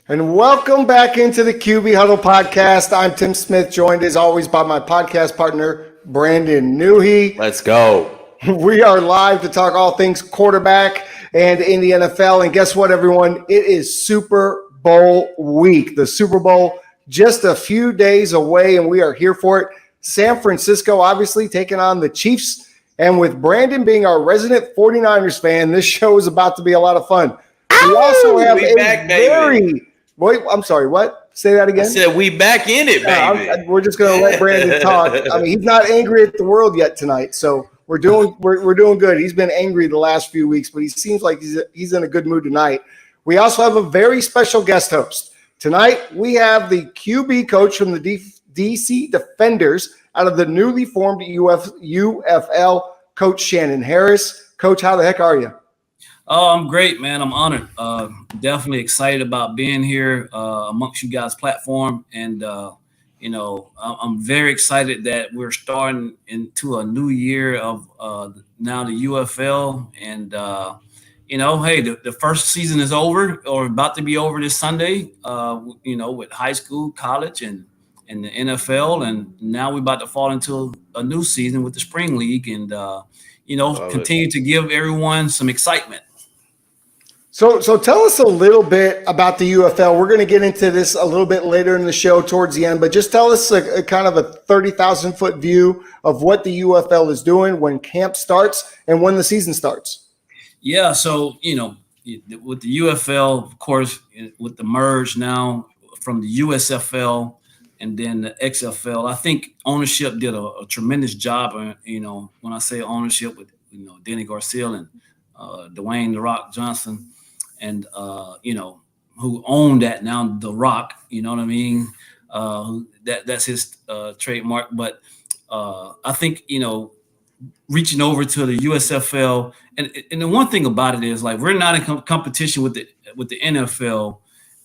And welcome back into the QB Huddle podcast. I'm Tim Smith, joined as always by my podcast partner, Brandon Newhey. Let's go. We are live to talk all things quarterback and in the NFL. And guess what, everyone? It is Super Bowl week. The Super Bowl just a few days away, and we are here for it. San Francisco obviously taking on the Chiefs. And with Brandon being our resident 49ers fan, this show is about to be a lot of fun. We also have Wait, I'm sorry, what? Say that again? I said we back in it, baby. We're just going to let Brandon talk. I mean, he's not angry at the world yet tonight, so we're doing good. He's been angry the last few weeks, but he seems like he's in a good mood tonight. We also have a very special guest host. Tonight, we have the QB coach from the DC Defenders out of the newly formed UFL, Coach Shannon Harris. Coach, how the heck are you? Oh, I'm great, man. I'm honored. Definitely excited about being here amongst you guys' platform. And, I'm very excited that we're starting into a new year of now the UFL. And, hey, the first season is over or about to be over this Sunday, with high school, college, and the NFL. And now we're about to fall into a new season with the Spring League and, continue to give everyone some excitement. So tell us a little bit about the UFL. We're going to get into this a little bit later in the show towards the end, but just tell us a kind of a 30,000-foot view of what the UFL is doing, when camp starts, and when the season starts. Yeah, so, with the UFL, of course, with the merge now from the USFL and then the XFL, I think ownership did a tremendous job, when I say ownership with, Denny Garcia and Dwayne "The Rock" Johnson. And, who owned that now, The Rock, you know what I mean? That's his trademark. But I think, reaching over to the USFL. And the one thing about it is, like, we're not in competition with the NFL.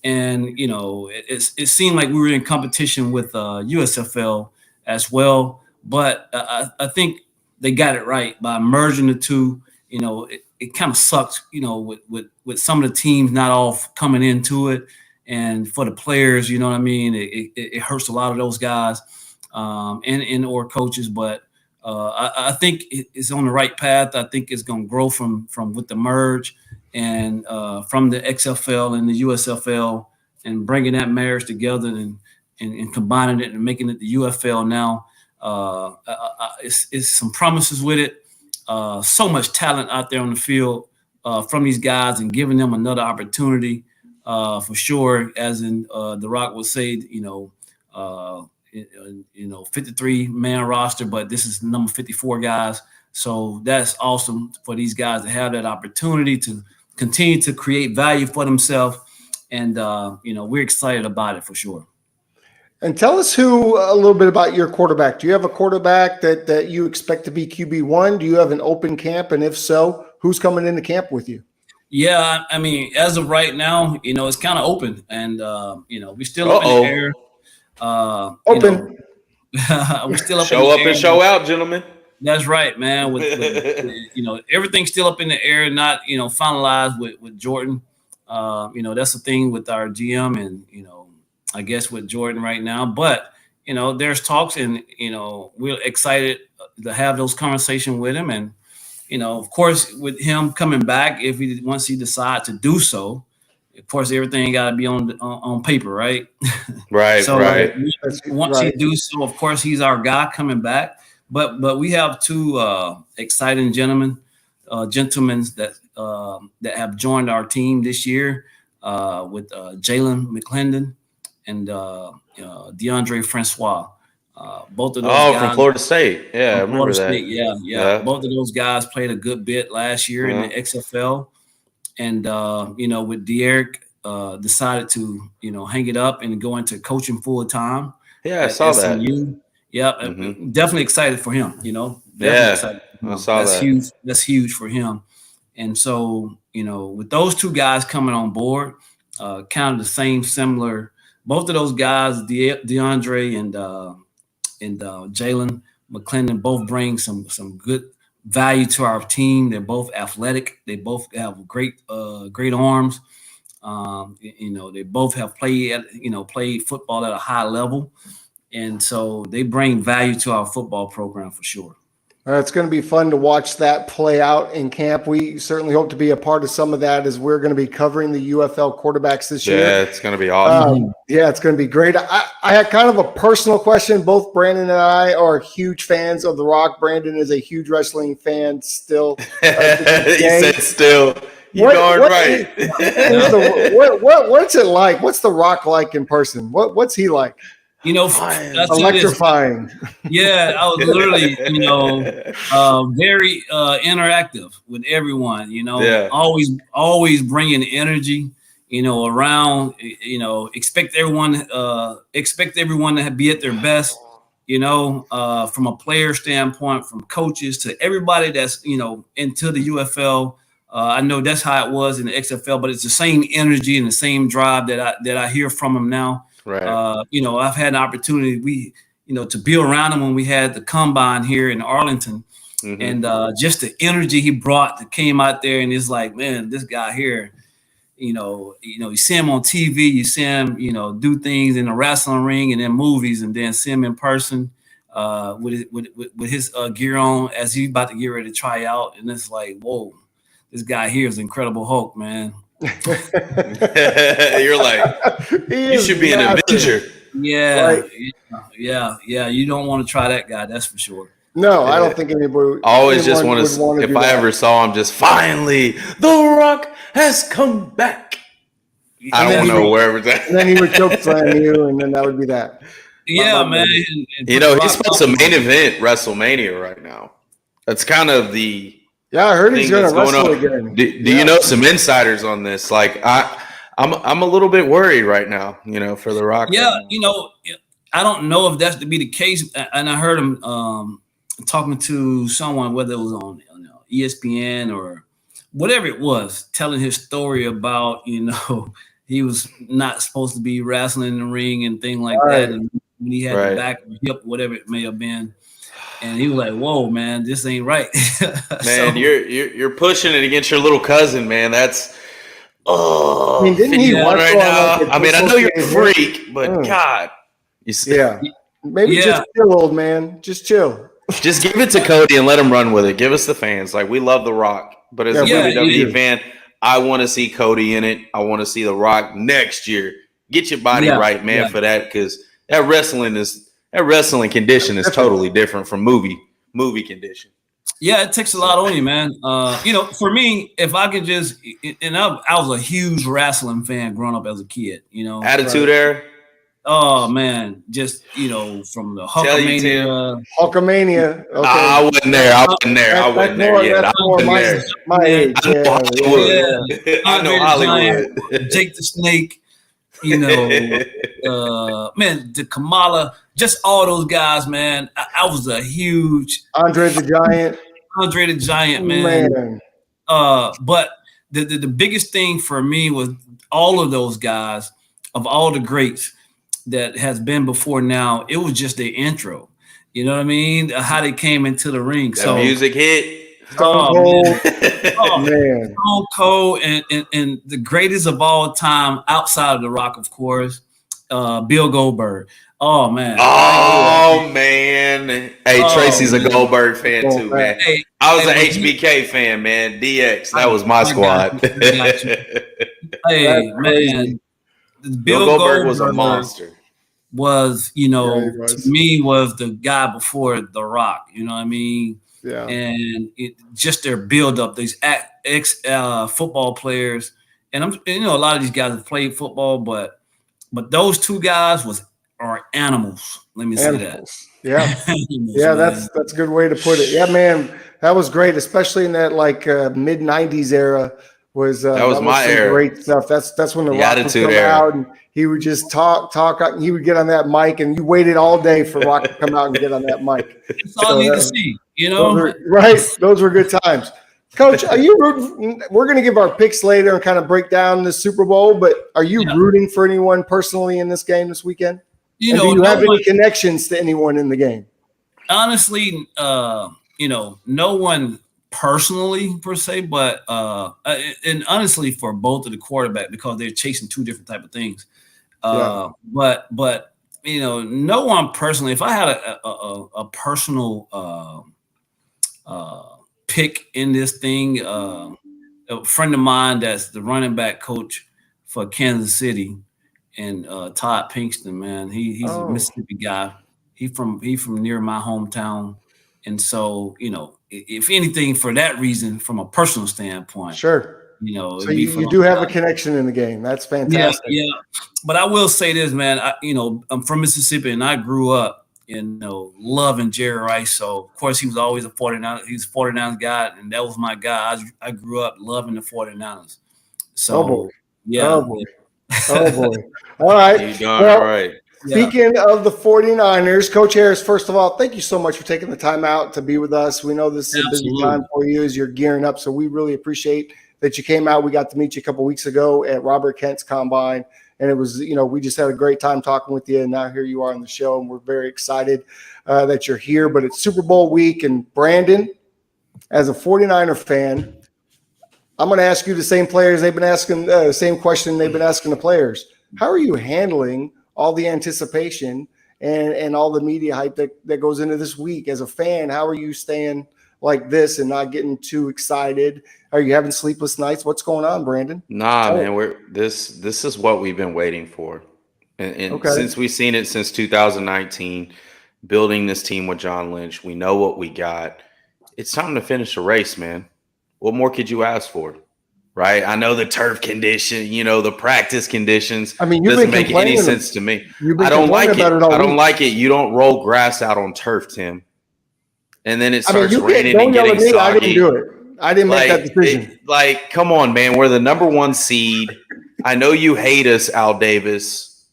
And, it seemed like we were in competition with USFL as well. But I think they got it right by merging the two. It kind of sucks, with some of the teams not all coming into it. And for the players, you know what I mean? It hurts a lot of those guys or coaches. But I think it's on the right path. I think it's going to grow from with the merge and from the XFL and the USFL and bringing that marriage together and combining it and making it the UFL now. It's some promises with it. So much talent out there on the field from these guys and giving them another opportunity for sure. As in The Rock would say, 53-man roster, but this is number 54 guys. So that's awesome for these guys to have that opportunity to continue to create value for themselves. And, we're excited about it for sure. And tell us a little bit about your quarterback. Do you have a quarterback that you expect to be QB1? Do you have an open camp? And if so, who's coming into camp with you? Yeah, I mean, as of right now, it's kind of open. And, we're still up in the air. Open. We're still up show up and show out, gentlemen. That's right, man. With everything's still up in the air, not, finalized with Jordan. That's the thing with our GM and, I guess with Jordan right now, but there's talks and we're excited to have those conversations with him, and of course with him coming back, once he decides to do so, of course everything got to be on paper, right? Right. So right. Once he do so, of course he's our guy coming back, but we have two exciting gentlemen that have joined our team this year with Jalen McClendon and DeAndre Francois. Both of those guys from Florida State. Yeah, I remember that. State, yeah. Both of those guys played a good bit last year in the XFL. And, with De'Eric decided to, hang it up and go into coaching full time. Yeah, I saw SMU. that. Yeah, definitely excited for him, Excited for him. I saw that. Huge. That's huge for him. And so, with those two guys coming on board, kind of the similar. Both of those guys, DeAndre and Jalen McClendon, both bring some good value to our team. They're both athletic. They both have great arms. They both have played football at a high level, and so they bring value to our football program for sure. It's going to be fun to watch that play out in camp. We certainly hope to be a part of some of that as we're going to be covering the UFL quarterbacks this year. Yeah, it's going to be awesome. Yeah, it's going to be great. I had kind of a personal question. Both Brandon and I are huge fans of The Rock. Brandon is a huge wrestling fan still. He said still. You're darn right. What's it like? What's The Rock like in person? What's he like? Electrifying. Yeah, I was literally, very interactive with everyone. Always bringing energy. Around. Expect everyone to be at their best. From a player standpoint, from coaches to everybody that's into the UFL. I know that's how it was in the XFL, but it's the same energy and the same drive that I hear from them now. Right. I've had an opportunity to be around him when we had the combine here in Arlington, and just the energy he brought that came out there, and it's like, man, this guy here, you see him on TV, you see him, do things in the wrestling ring and in movies, and then see him in person with his gear on as he's about to get ready to try out, and it's like, whoa, this guy here is Incredible Hulk, man. You're like, you should be an Avenger. Yeah, right. Yeah. You don't want to try that guy, that's for sure. No, I don't think anybody. I always just want to. If I ever saw him, just finally, The Rock has come back. I don't know wherever that. And then he would choke slam you, and then that would be that. Yeah, man. He's supposed to main event WrestleMania right now. That's kind of the. Yeah, I heard he's going to wrestle again. Do you know some insiders on this? Like, I'm a little bit worried right now, for The Rock. Yeah, I don't know if that's to be the case. And I heard him talking to someone, whether it was on ESPN or whatever it was, telling his story about, he was not supposed to be wrestling in the ring and things like that. And when he had the back or hip, whatever it may have been. And he was like, "Whoa, man, this ain't right." Man, you're pushing it against your little cousin, man. That's didn't he right now? I know you're a freak, but God, maybe just chill, old man. Just chill. Just give it to Cody and let him run with it. Give us the fans. Like, we love The Rock, but as a WWE fan, I want to see Cody in it. I want to see The Rock next year. Get your body right, man, for that, because that wrestling condition is totally different from movie condition. Yeah, it takes a lot on you, man. For me, if I could just, and I was a huge wrestling fan growing up as a kid. Attitude Era. Oh man, just from the Hulkamania. Hulkamania. Okay. I wasn't there. I wasn't there yet. That's more my age. I know Hollywood. Jake the Snake. Man, the Kamala, just all those guys, man. I was a huge Andre the Giant, man. But the biggest thing for me was all of those guys, of all the greats that has been before now. It was just their intro. You know what I mean? How they came into the ring. That music hit. Stone Cold. Man. Stone Cold and the greatest of all time outside of The Rock, of course, Bill Goldberg. Oh, man. Oh, man. Hey, Tracy's a Goldberg fan too, man. Hey, I was an HBK fan, man. DX. That was my squad. Hey, man. Bill Goldberg was a monster. Was, to me, was the guy before The Rock. You know what I mean? Yeah. And just their build up, these ex football players, and a lot of these guys have played football, but those two guys are animals. Let me say that. Yeah, animals, yeah, man. that's a good way to put it. Yeah, man, that was great, especially in that mid '90s era. That was my era. Great stuff. That's when the Rock would come out and he would just talk. He would get on that mic, and you waited all day for Rock to come out and get on that mic. That's all you need to see. Those were good times. Coach, are you rooting? We're going to give our picks later and kind of break down the Super Bowl, but are you rooting for anyone personally in this game this weekend? Do you have any connections to anyone in the game? Honestly, no one personally per se, but and honestly for both of the quarterback because they're chasing two different type of things. But no one personally. If I had a personal pick in this thing, a friend of mine that's the running back coach for Kansas City, and Todd Pinkston, man, he's a Mississippi guy. He from near my hometown, and so if anything, for that reason, from a personal standpoint, sure. So you do have a connection in the game. That's fantastic. Yeah. But I will say this, man. I'm from Mississippi, and I grew up, loving Jerry Rice. So of course he was always a 49. He's a 49ers guy, and that was my guy. I grew up loving the 49ers. So oh boy. All right. All right. Speaking of the 49ers, Coach Harris, first of all, thank you so much for taking the time out to be with us. We know this is a busy time for you as you're gearing up, so we really appreciate that you came out. We got to meet you a couple weeks ago at Robert Kent's Combine, and it was, we just had a great time talking with you, and now here you are on the show, and we're very excited that you're here. But it's Super Bowl week, and Brandon, as a 49er fan, I'm going to ask you the same players they've been asking, same question they've been asking the players. How are you handling all the anticipation and all the media hype that goes into this week? As a fan, how are you staying like this and not getting too excited? Are you having sleepless nights? What's going on, Brandon? Nah, man, this is what we've been waiting for. And since we've seen it since 2019, building this team with John Lynch, we know what we got. It's time to finish the race, man. What more could you ask for? Right? I know the turf condition, the practice conditions. I mean, doesn't make any sense to me. I don't like it. I don't like it. You don't roll grass out on turf, Tim. And then it starts raining and getting soggy. I didn't do it. I didn't make that decision. Come on, man. We're the number one seed. I know you hate us, Al Davis,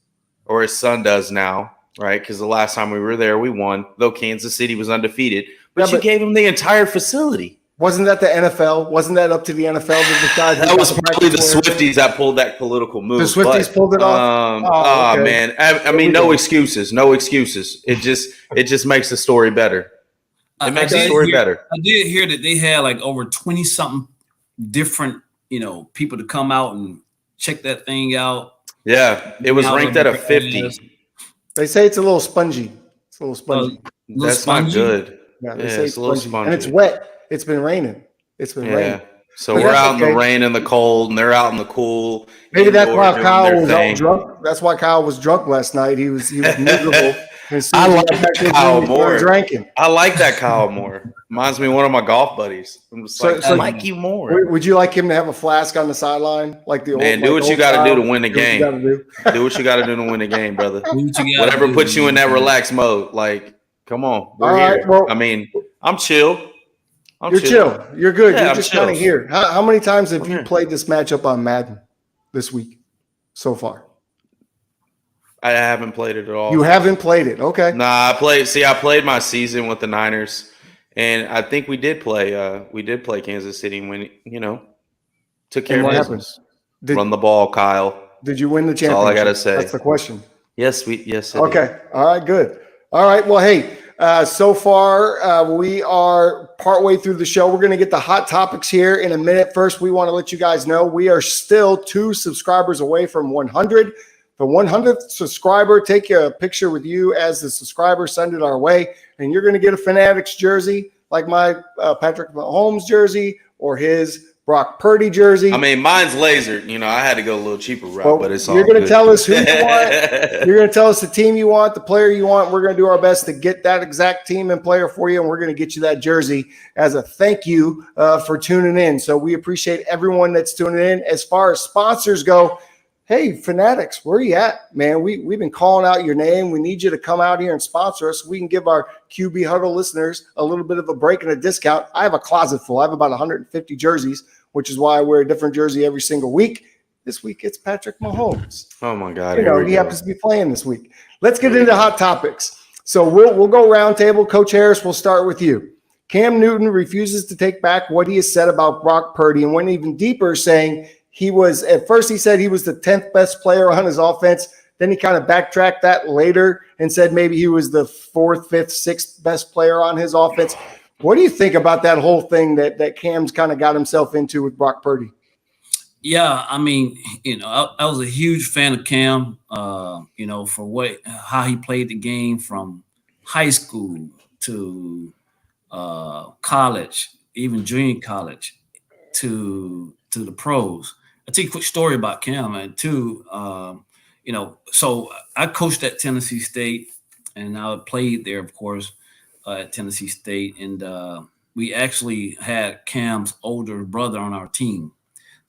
or his son does now, right? Because the last time we were there, we won, though Kansas City was undefeated. But you gave him the entire facility. Wasn't that the NFL? Wasn't that up to the NFL to decide? That was probably the Swifties that pulled that political move. The Swifties pulled it off? Okay. Man. I mean, no excuses. No excuses. It just makes the story better. It makes the story better. I did hear that they had like over 20-something different, people to come out and check that thing out. Yeah, it was ranked at a 50. They say it's a little spongy. It's a little spongy. That's not good. Yeah, they say it's a little spongy. And it's wet. It's been raining. Raining. So we're out in the rain and the cold, and they're out in the cool. Maybe that's why Kyle was all drunk. That's why Kyle was drunk last night. He was miserable. I like that Kyle more. I like that Kyle more. Reminds me of one of my golf buddies. I'm just I like you more. Would you like him to have a flask on the sideline, like the old? Man, do what you got to do to win the game. Do what you got to do to win the game, brother. Whatever puts you in that relaxed mode. Like, come on, we're here. Well, I mean, I'm chill. You're chill. You're good. Yeah, you're just kind of here. How many times have you played this matchup on Madden this week so far? I haven't played it at all. You haven't played it? Okay. Nah, I played my season with the Niners, and I think we did play Kansas City when took care of business. Run the ball, Kyle. Did you win the championship? That's all I gotta say. That's the question. Yes. Okay. All right. Good. All right. Well, hey. So far, we are partway through the show. We're going to get the hot topics here in a minute. First, we want to let you guys know we are still 2 subscribers away from 100. The 100th subscriber, take a picture with you as the subscriber, send it our way, and you're going to get a Fanatics jersey like my Patrick Mahomes jersey or his Brock Purdy jersey. I mean, mine's lasered. I had to go a little cheaper route, but it's all You're going to tell us who you want. You're going to tell us the team you want, the player you want. We're going to do our best to get that exact team and player for you, and we're going to get you that jersey as a thank you for tuning in. So we appreciate everyone that's tuning in. As far as sponsors go, hey, Fanatics, where are you at, man? We've been calling out your name. We need you to come out here and sponsor us so we can give our QB Huddle listeners a little bit of a break and a discount. I have a closet full. I have about 150 jerseys, which is why I wear a different jersey every single week. This week, it's Patrick Mahomes. Oh, my God. He happens to be playing this week. Let's get into hot topics. So we'll go round table. Coach Harris, we'll start with you. Cam Newton refuses to take back what he has said about Brock Purdy and went even deeper, saying at first he said he was the 10th best player on his offense. Then he kind of backtracked that later and said maybe he was the 4th, 5th, 6th best player on his offense. What do you think about that whole thing that Cam's kind of got himself into with Brock Purdy? Yeah, I mean, I was a huge fan of Cam, for how he played the game from high school to college, even junior college to the pros. I'll tell you a quick story about Cam, and too, so I coached at Tennessee State, and I played there, of course, at Tennessee State, and we actually had Cam's older brother on our team.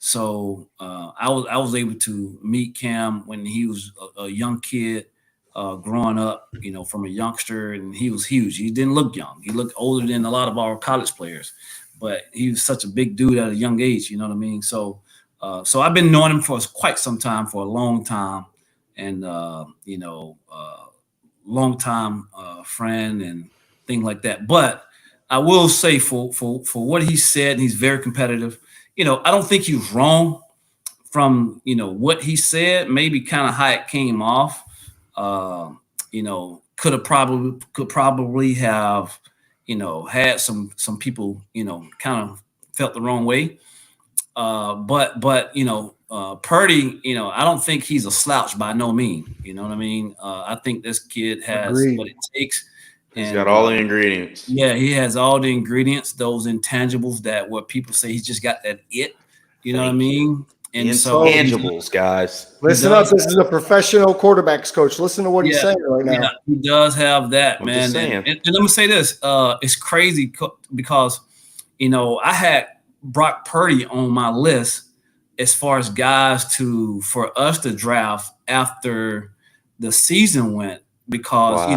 So I was able to meet Cam when he was a young kid, growing up, from a youngster, and he was huge. He didn't look young. He looked older than a lot of our college players, but he was such a big dude at a young age. You know what I mean? So I've been knowing him for quite some time, for a long time, and long time friend and thing like that. But I will say for what he said, he's very competitive. I don't think he was wrong from what he said. Maybe kind of how it came off. Could probably have had some people kind of felt the wrong way. But Purdy, I don't think he's a slouch by no means. You know what I mean? I think this kid has what it takes. He's got all the ingredients. Yeah, he has all the ingredients, those intangibles that what people say he's just got that it. You know what I mean? And intangibles, guys. Listen up. This is a professional quarterbacks coach. Listen to what he's saying right now. Yeah, he does have that, man. And let me say this. It's crazy because, I had Brock Purdy on my list as far as guys for us to draft after the season went. Because he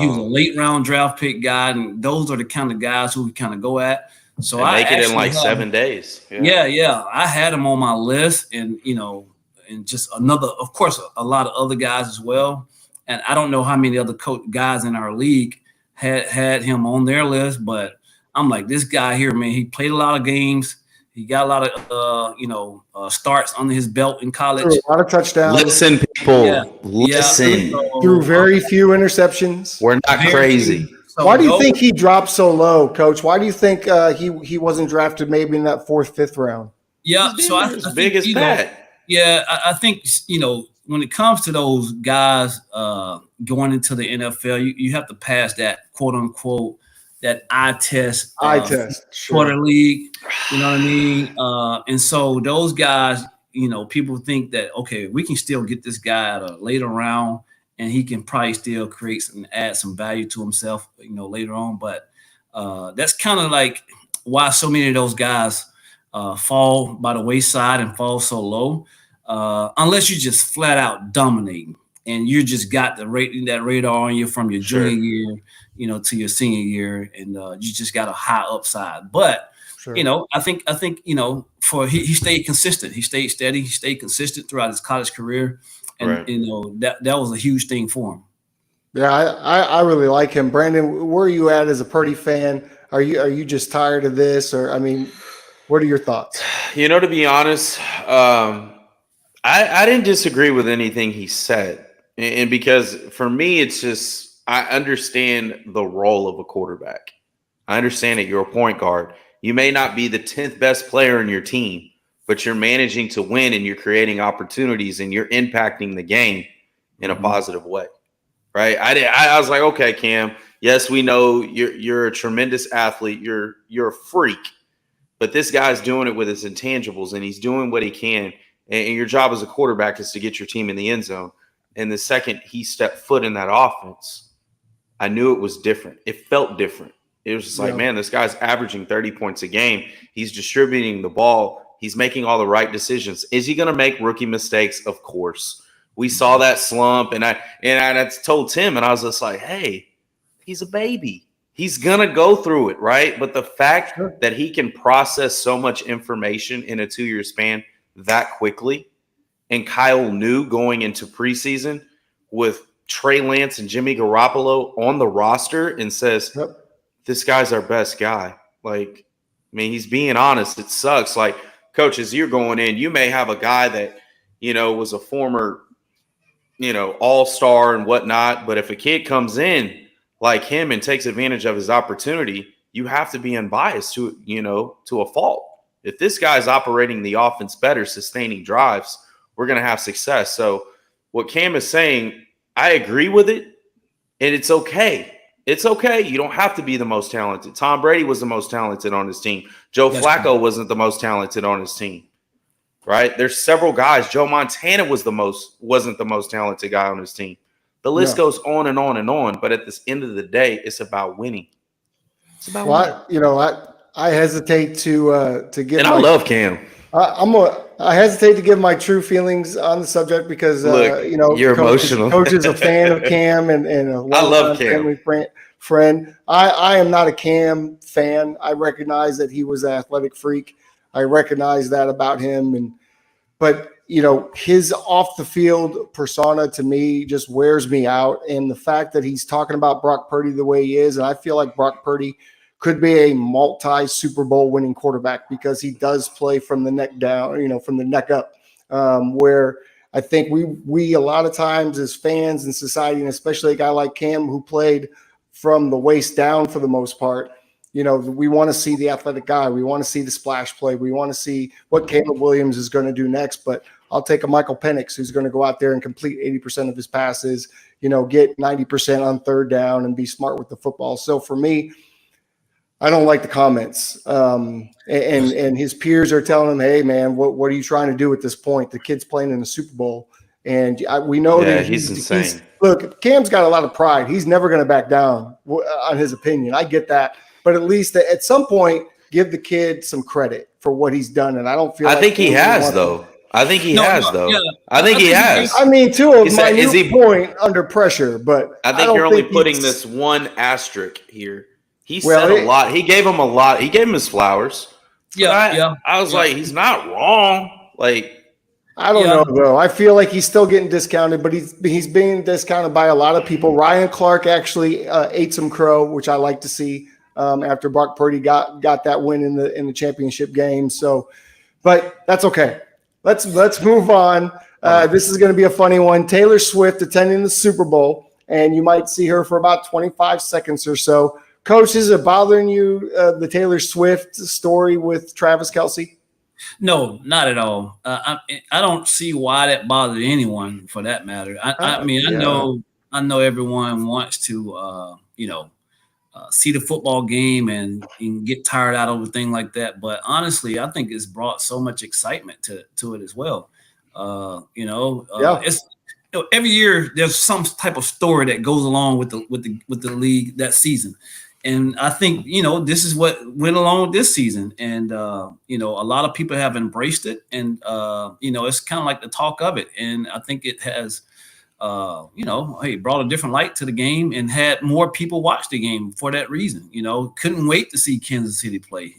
was a late round draft pick guy, and those are the kind of guys who we kind of go at. So I make it in like 7 days. Yeah. I had him on my list, and and just another, of course, a lot of other guys as well. And I don't know how many other guys in our league had him on their list, but I'm like, this guy here, man, he played a lot of games. He got a lot of starts under his belt in college. A lot of touchdowns. Listen, people. Listen. Threw very few interceptions. We're not crazy. So why do you think he dropped so low, Coach? Why do you think he wasn't drafted maybe in that 4th, 5th round? Yeah, so I big as that. Yeah, I think when it comes to those guys going into the NFL, you have to pass that quote unquote that eye test. Sure. Quarter league, you know what I mean? And so those guys, people think that, okay, we can still get this guy at a later round and he can probably still add some value to himself, later on. But that's kind of like why so many of those guys fall by the wayside and fall so low, unless you just flat out dominating and you just got that radar on you from your junior year, to your senior year, and you just got a high upside. But I think he stayed consistent. He stayed steady. He stayed consistent throughout his college career, and that was a huge thing for him. Yeah, I really like him. Brandon, where are you at as a Purdy fan? Are you just tired of this, or what are your thoughts? To be honest, I didn't disagree with anything he said, and because for me, it's just I understand the role of a quarterback. I understand that you're a point guard. You may not be the 10th best player in your team, but you're managing to win and you're creating opportunities and you're impacting the game in a positive way, right? I was like, okay, Cam, yes, we know you're a tremendous athlete. You're a freak, but this guy's doing it with his intangibles and he's doing what he can. And your job as a quarterback is to get your team in the end zone. And the second he stepped foot in that offense, I knew it was different. It felt different. It was just like, man, this guy's averaging 30 points a game. He's distributing the ball. He's making all the right decisions. Is he going to make rookie mistakes? Of course. We saw that slump, and I told Tim, and I was just like, hey, he's a baby. He's going to go through it, right? But the fact that he can process so much information in a 2-year span that quickly, and Kyle knew going into preseason with Trey Lance and Jimmy Garoppolo on the roster and says, this guy's our best guy. Like, he's being honest. It sucks. Like, Coach, as you're going in, you may have a guy that, was a former, all-star and whatnot. But if a kid comes in like him and takes advantage of his opportunity, you have to be unbiased to a fault. If this guy's operating the offense better, sustaining drives, we're going to have success. So what Cam is saying, I agree with it, and it's okay. It's okay. You don't have to be the most talented. Tom Brady was the most talented on his team. Joe Flacco wasn't the most talented on his team, right? There's several guys. Joe Montana wasn't the most talented guy on his team. The list goes on and on and on. But at the end of the day, it's about winning. It's about winning. I hesitate to give. And I love Cam. I hesitate to give my true feelings on the subject because you're emotional. Coach is a fan of Cam and a long-time family friend. I am not a Cam fan. I recognize that he was an athletic freak. I recognize that about him, but his off the field persona to me just wears me out. And the fact that he's talking about Brock Purdy the way he is, and I feel like Brock Purdy could be a multi-Super Bowl winning quarterback because he does play from the neck down, from the neck up, where I think we a lot of times as fans in society, and especially a guy like Cam who played from the waist down for the most part, we want to see the athletic guy. We want to see the splash play. We want to see what Caleb Williams is going to do next. But I'll take a Michael Penix who's going to go out there and complete 80% of his passes, get 90% on third down and be smart with the football. So for me, I don't like the comments. And his peers are telling him, hey, man, what are you trying to do at this point? The kid's playing in the Super Bowl. And we know that he's insane. Look, Cam's got a lot of pride. He's never going to back down on his opinion. I get that. But at least at some point, give the kid some credit for what he's done. And I don't feel I think he has, though. I think he has. I think he has. I mean, to a minute point under pressure. But I think you're only putting this one asterisk here. He said a lot. He gave him a lot. He gave him his flowers. I was like, he's not wrong. Like, I don't know, though. I feel like he's still getting discounted, but he's being discounted by a lot of people. Ryan Clark actually ate some crow, which I like to see after Brock Purdy got that win in the championship game. So, but that's okay. Let's move on. This is going to be a funny one. Taylor Swift attending the Super Bowl, and you might see her for about 25 seconds or so. Coach, is it bothering you, the Taylor Swift story with Travis Kelce? No, not at all. I don't see why that bothered anyone, for that matter. I know everyone wants to, see the football game and get tired out of a thing like that. But honestly, I think it's brought so much excitement to it as well. It's every year there's some type of story that goes along with the league that season. And I think, this is what went along this season. And, a lot of people have embraced it. And, it's kind of like the talk of it. And I think it has, brought a different light to the game and had more people watch the game for that reason. Couldn't wait to see Kansas City play,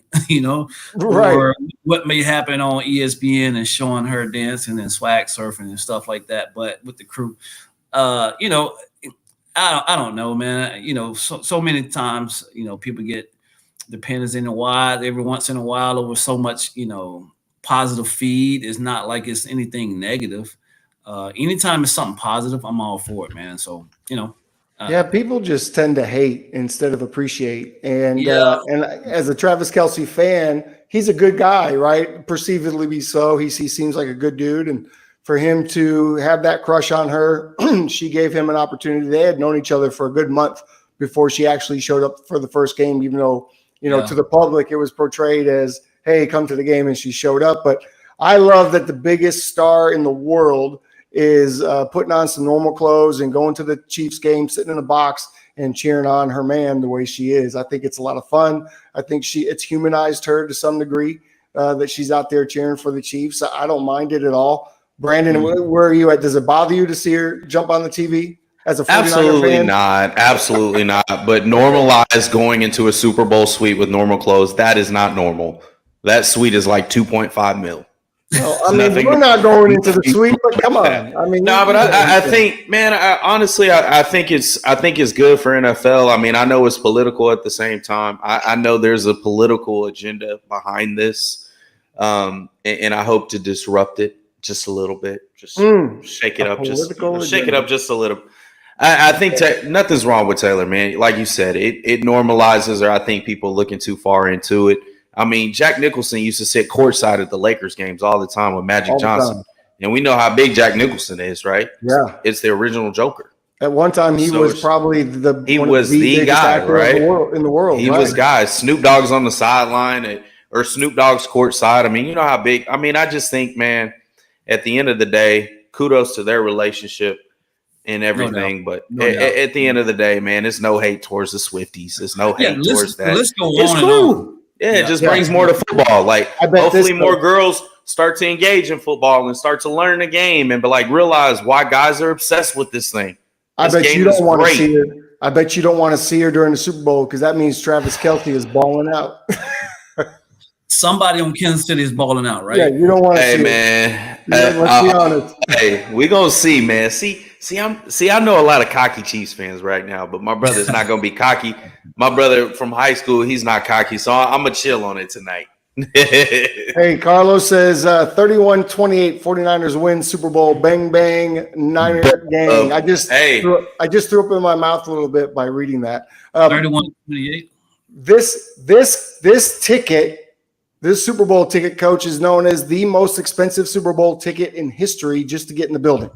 right. Or what may happen on ESPN and showing her dancing and swag surfing and stuff like that. But with the crew, I don't know, man. So many times, people get the pennies in the wide every once in a while over so much, positive feed. It's not like it's anything negative. Anytime it's something positive, I'm all for it, man. So, people just tend to hate instead of appreciate. And as a Travis Kelce fan, he's a good guy, right? Perceivedly so. He seems like a good dude. And for him to have that crush on her, she gave him an opportunity. They had known each other for a good month before she actually showed up for the first game, even though, to the public, it was portrayed as, hey, come to the game, and she showed up. But I love that the biggest star in the world is putting on some normal clothes and going to the Chiefs game, sitting in a box and cheering on her man the way she is. I think it's a lot of fun. I think it's humanized her to some degree that she's out there cheering for the Chiefs. I don't mind it at all. Brandon, where are you at? Does it bother you to see her jump on the TV as a 49er fan? Absolutely not. But normalize going into a Super Bowl suite with normal clothes. That is not normal. That suite is like 2.5 mil. Well, we're not going into the suite, but come on. I think, man, honestly, I think it's good for NFL. I know it's political at the same time. I know there's a political agenda behind this, and I hope to disrupt it just a little bit. Just shake it up, just a little. I think nothing's wrong with Taylor, man. Like you said, it normalizes, or I think people looking too far into it. I mean, Jack Nicholson used to sit courtside at the Lakers games all the time with Magic Johnson. And we know how big Jack Nicholson is, right? Yeah. It's the original Joker. At one time, he was probably the guy, right? In the world. He was guy. Snoop Dogg's on the sideline or Snoop Dogg's courtside. I mean, you know how big. I mean, I just think, man, at the end of the day, kudos to their relationship and everything. But at the end of the day, man, it's no hate towards the Swifties. It's no hate towards that. Let's go it's on cool. and on. Yeah, it just brings more to football. Like, hopefully more girls start to engage in football and start to learn the game and realize why guys are obsessed with this thing. I bet you don't want to see her. I bet you don't want to see her during the Super Bowl because that means Travis Kelce is balling out. Somebody on Kansas City is balling out, right? Yeah, you don't want to see man. Let's be honest. Hey, we gonna see, man. I know a lot of cocky Chiefs fans right now, but my brother's not gonna be cocky. My brother from high school, he's not cocky, so I'm gonna chill on it tonight. Hey, Carlos says 31-28 49ers win Super Bowl. Bang bang Niner gang. I just threw up in my mouth a little bit by reading that. 31-28. This ticket, this Super Bowl ticket, coach, is known as the most expensive Super Bowl ticket in history just to get in the building.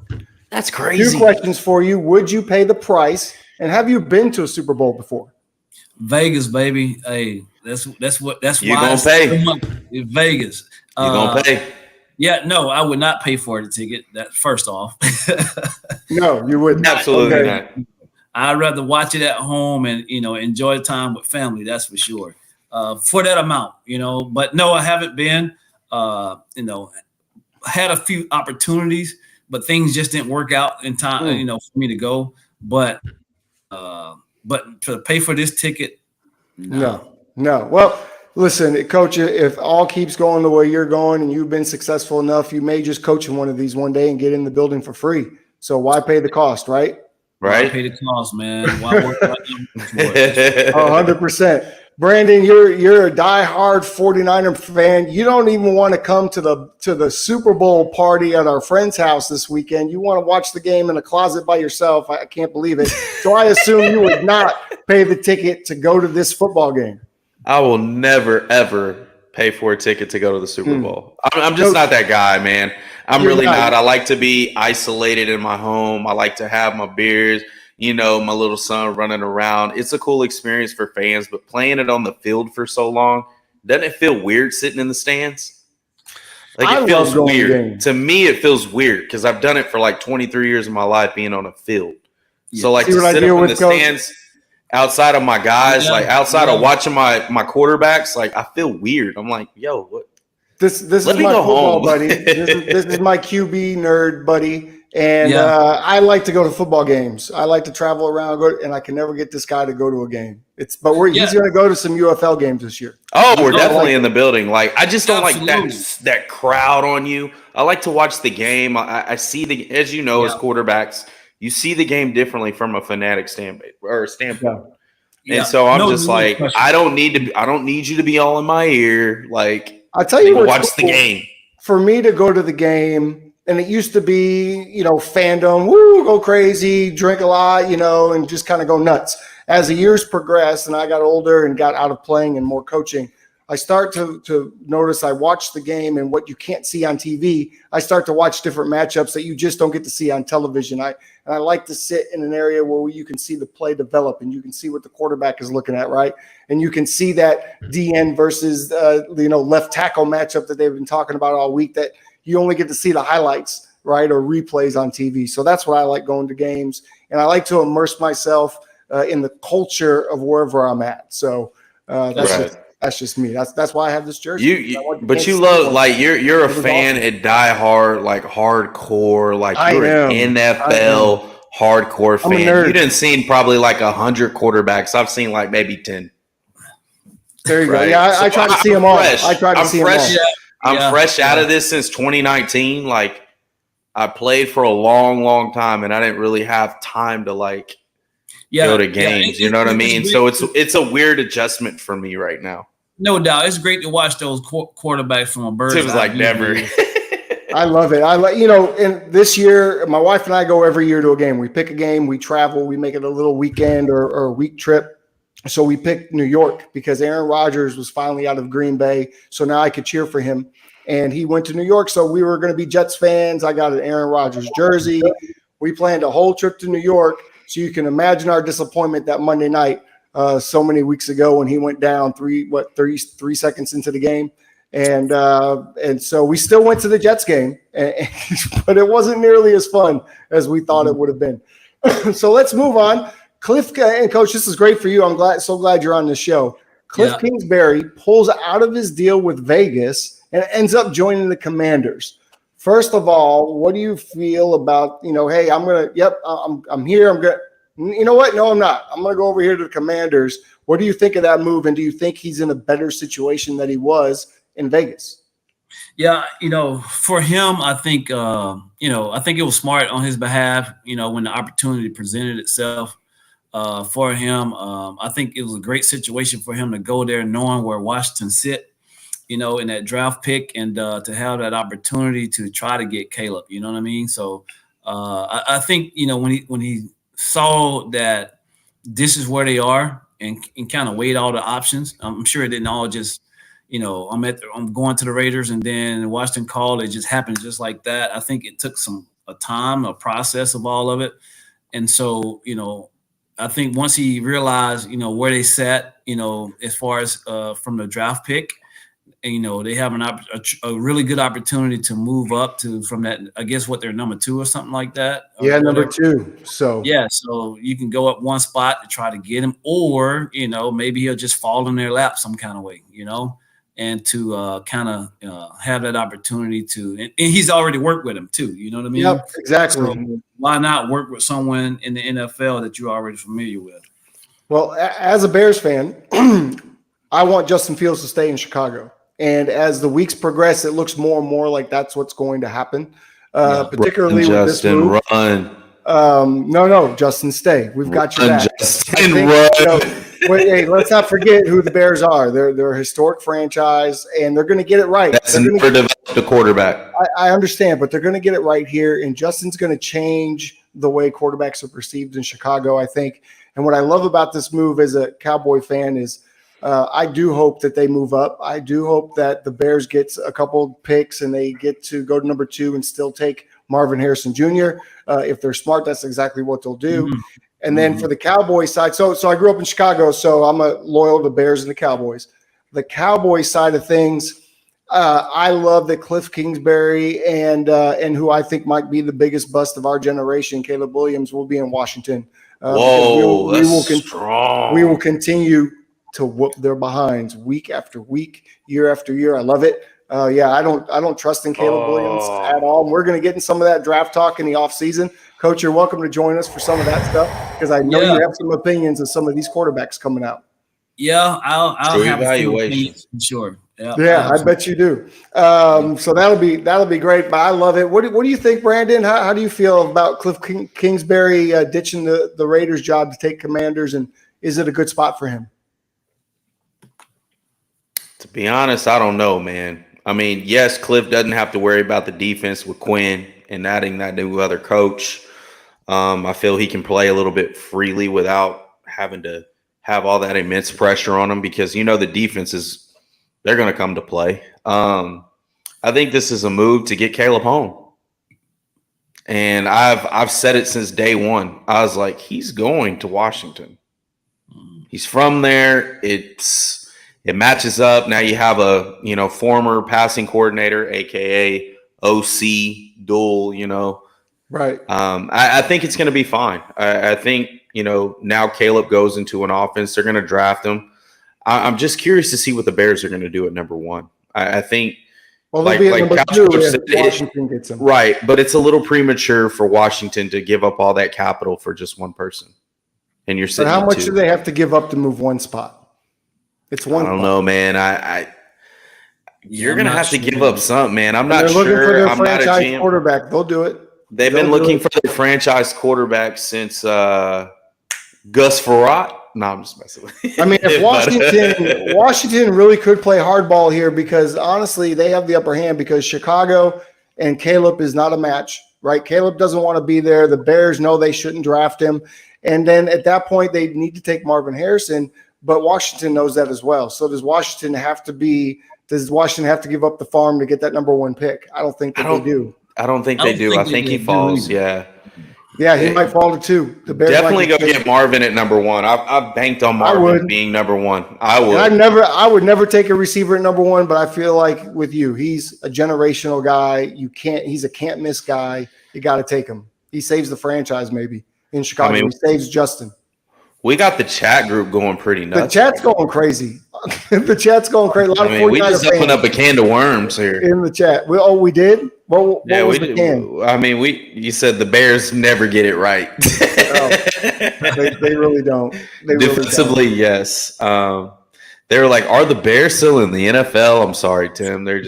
That's crazy. 2 questions for you. Would you pay the price? And have you been to a Super Bowl before? Vegas, baby. Hey, that's you why gonna pay. In Vegas. You gonna pay. Yeah, no, I would not pay for the ticket. That first off. No, you wouldn't. Absolutely not. I'd rather watch it at home and enjoy time with family. That's for sure. For that amount, But no, I haven't been. Had a few opportunities, but things just didn't work out in time. For me to go. But to pay for this ticket, no. Well, listen, coach, if all keeps going the way you're going and you've been successful enough, you may just coach in one of these one day and get in the building for free. So why pay the cost, right? Right. Why pay the cost, man? Why work for it? 100%. Brandon, you're a diehard 49er fan. You don't even want to come to the Super Bowl party at our friend's house this weekend. You want to watch the game in a closet by yourself. I can't believe it. So I assume you would not pay the ticket to go to this football game. I will never, ever pay for a ticket to go to the Super Bowl. I'm just not that guy, man. I'm really not. I like to be isolated in my home. I like to have my beers, my little son running around. It's a cool experience for fans, but playing it on the field for so long, doesn't it feel weird sitting in the stands? It feels weird. To me, it feels weird because I've done it for 23 years of my life being on a field. Yeah. So to sit up in the stands outside of my guys, outside of watching my quarterbacks, I feel weird. I'm like, yo, what? This is my football buddy. This is my QB nerd buddy. And I like to go to football games. I like to travel around, and I can never get this guy to go to a game. He's going to go to some UFL games this year. Oh, we're definitely in the building. I just don't like that crowd on you. I like to watch the game. I see as you know, as quarterbacks, you see the game differently from a fanatic standpoint. Yeah. And so I'm I don't need you to be all in my ear. I'll tell you what, watch the game. For me to go to the game, and it used to be, fandom, go crazy, drink a lot, and just kind of go nuts. As the years progressed and I got older and got out of playing and more coaching, I start to notice I watch the game, and what you can't see on TV, I start to watch different matchups that you just don't get to see on television. I like to sit in an area where you can see the play develop and you can see what the quarterback is looking at, right? And you can see that DN versus left tackle matchup that they've been talking about all week that you only get to see the highlights, right, or replays on TV. So that's why I like going to games, and I like to immerse myself in the culture of wherever I'm at. So that's just me. That's why I have this jersey. But you love you're a fan at diehard, hardcore, you're an NFL hardcore fan. You didn't see probably 100 quarterbacks. I've seen maybe 10. There you go. Yeah, I try to see them all. I try to see them all. I'm fresh out of this since 2019. I played for a long, long time, and I didn't really have time to go to games. You know what I mean? So it's a weird adjustment for me right now. No doubt, it's great to watch those quarterbacks from a bird's eye view. Never. I love it. And this year, my wife and I go every year to a game. We pick a game, we travel, we make it a little weekend or a week trip. So we picked New York because Aaron Rodgers was finally out of Green Bay. So now I could cheer for him. And he went to New York. So we were going to be Jets fans. I got an Aaron Rodgers jersey. We planned a whole trip to New York. So you can imagine our disappointment that Monday night so many weeks ago when he went down 33 seconds into the game. And so we still went to the Jets game, but it wasn't nearly as fun as we thought it would have been. So let's move on. Cliff and Coach, this is great for you. I'm so glad you're on the show. Cliff Kingsbury pulls out of his deal with Vegas and ends up joining the Commanders. First of all, what do you feel about, hey, I'm here. I'm going to, you know what? No, I'm not. I'm going to go over here to the Commanders. What do you think of that move? And do you think he's in a better situation than he was in Vegas? Yeah, for him, I think, I think it was smart on his behalf, when the opportunity presented itself for him. I think it was a great situation for him to go there knowing where Washington sit, in that draft pick and to have that opportunity to try to get Caleb, you know what I mean? So I think, when he saw that this is where they are and kind of weighed all the options, I'm sure it didn't all just, I'm going to the Raiders and then Washington called. It just happened just like that. I think it took a time, a process of all of it. And so, I think once he realized, where they sat, as far as from the draft pick, and, they have a really good opportunity to move up from that, I guess what they're number 2 or something like that. Yeah, number 2. So so you can go up one spot to try to get him, or, maybe he'll just fall in their lap some kind of way, and to kind of have that opportunity to, and he's already worked with him too. You know what I mean? Yep, exactly. So why not work with someone in the NFL that you're already familiar with? Well, as a Bears fan, I want Justin Fields to stay in Chicago. And as the weeks progress, it looks more and more like that's what's going to happen, particularly with this move. No, Justin, stay. We've got your back. Justin, run. Hey, let's not forget who the Bears are. They're a historic franchise, and they're going to get it right. That's never developed a quarterback. I understand, but they're going to get it right here, and Justin's going to change the way quarterbacks are perceived in Chicago, I think. And what I love about this move as a Cowboy fan is I do hope that they move up. I do hope that the Bears get a couple picks and they get to go to number 2 and still take Marvin Harrison Jr. If they're smart, that's exactly what they'll do. Mm-hmm. And then for the Cowboys side, so I grew up in Chicago, so I'm loyal to Bears and the Cowboys. The Cowboys side of things, I love that Cliff Kingsbury and who I think might be the biggest bust of our generation, Caleb Williams, will be in Washington. Whoa, strong. We will continue to whoop their behinds week after week, year after year. I love it. I don't trust in Caleb Williams at all. We're going to get in some of that draft talk in the offseason. Coach, you're welcome to join us for some of that stuff because I know you have some opinions of some of these quarterbacks coming out. Yeah, I'll have a few opinions for sure. Yeah, I bet you do. So that'll be great. But I love it. What do you think, Brandon? How do you feel about Cliff Kingsbury ditching the Raiders job to take Commanders, and is it a good spot for him? To be honest, I don't know, man. I mean, yes, Cliff doesn't have to worry about the defense with Quinn and adding that new other coach. I feel he can play a little bit freely without having to have all that immense pressure on him because, the defenses, they're going to come to play. I think this is a move to get Caleb home. And I've said it since day one. I was like, he's going to Washington. He's from there. It matches up. Now you have a, former passing coordinator, AKA OC dual, Right. I think it's going to be fine. I think, now Caleb goes into an offense. They're going to draft him. I'm just curious to see what the Bears are going to do at number 1. I think, well, like Washington gets him. Right. But it's a little premature for Washington to give up all that capital for just one person. And you're sitting. But how much do they have to give up to move one spot? It's one. I don't know, man. You're gonna have to give up something, man. I'm not sure. Looking for their I'm not a franchise quarterback. They'll do it. They've been looking for their franchise quarterback since Gus Frerotte. No, I'm just messing with you. I mean, if Washington really could play hardball here because honestly, they have the upper hand because Chicago and Caleb is not a match, right? Caleb doesn't want to be there. The Bears know they shouldn't draft him. And then at that point, they need to take Marvin Harrison, but Washington knows that as well. So does Washington have to give up the farm to get that number 1 pick? I don't think they do. I don't think they do. I think he falls. Yeah. Yeah, he might fall to 2. The Bears definitely go get Marvin at number 1. I banked on Marvin being number 1. I would. I would never take a receiver at number 1, but I feel like with you, he's a generational guy. He's a can't miss guy. You got to take him. He saves the franchise maybe in Chicago. He saves Justin. We got the chat group going pretty nuts. The chat's going crazy. The chat's going crazy. We just opened up a can of worms here in the chat. We did. What was the can? I mean, you said the Bears never get it right. They really don't. Defensively, really don't. Yes. They were like, "Are the Bears still in the NFL?" I'm sorry, Tim. They're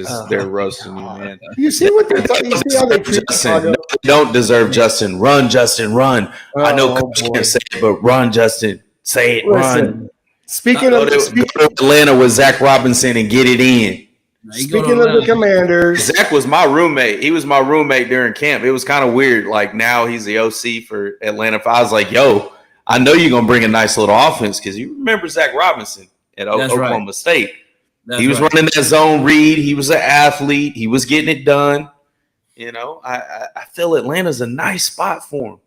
roasting you, man. You see what they're talking? You see how they treat Justin? No, they don't deserve Justin. Run, Justin, run. I know Coach can't say it, but run, Justin. Say it. Run. Speaking of go to Atlanta with Zach Robinson and get it in. Speaking of the Commanders, Zach was my roommate. He was my roommate during camp. It was kind of weird. Like now he's the OC for Atlanta. I was like, "Yo, I know you're gonna bring a nice little offense because you remember Zach Robinson at Oklahoma State. He was running that zone read. He was an athlete. He was getting it done. You know, I feel Atlanta's a nice spot for him.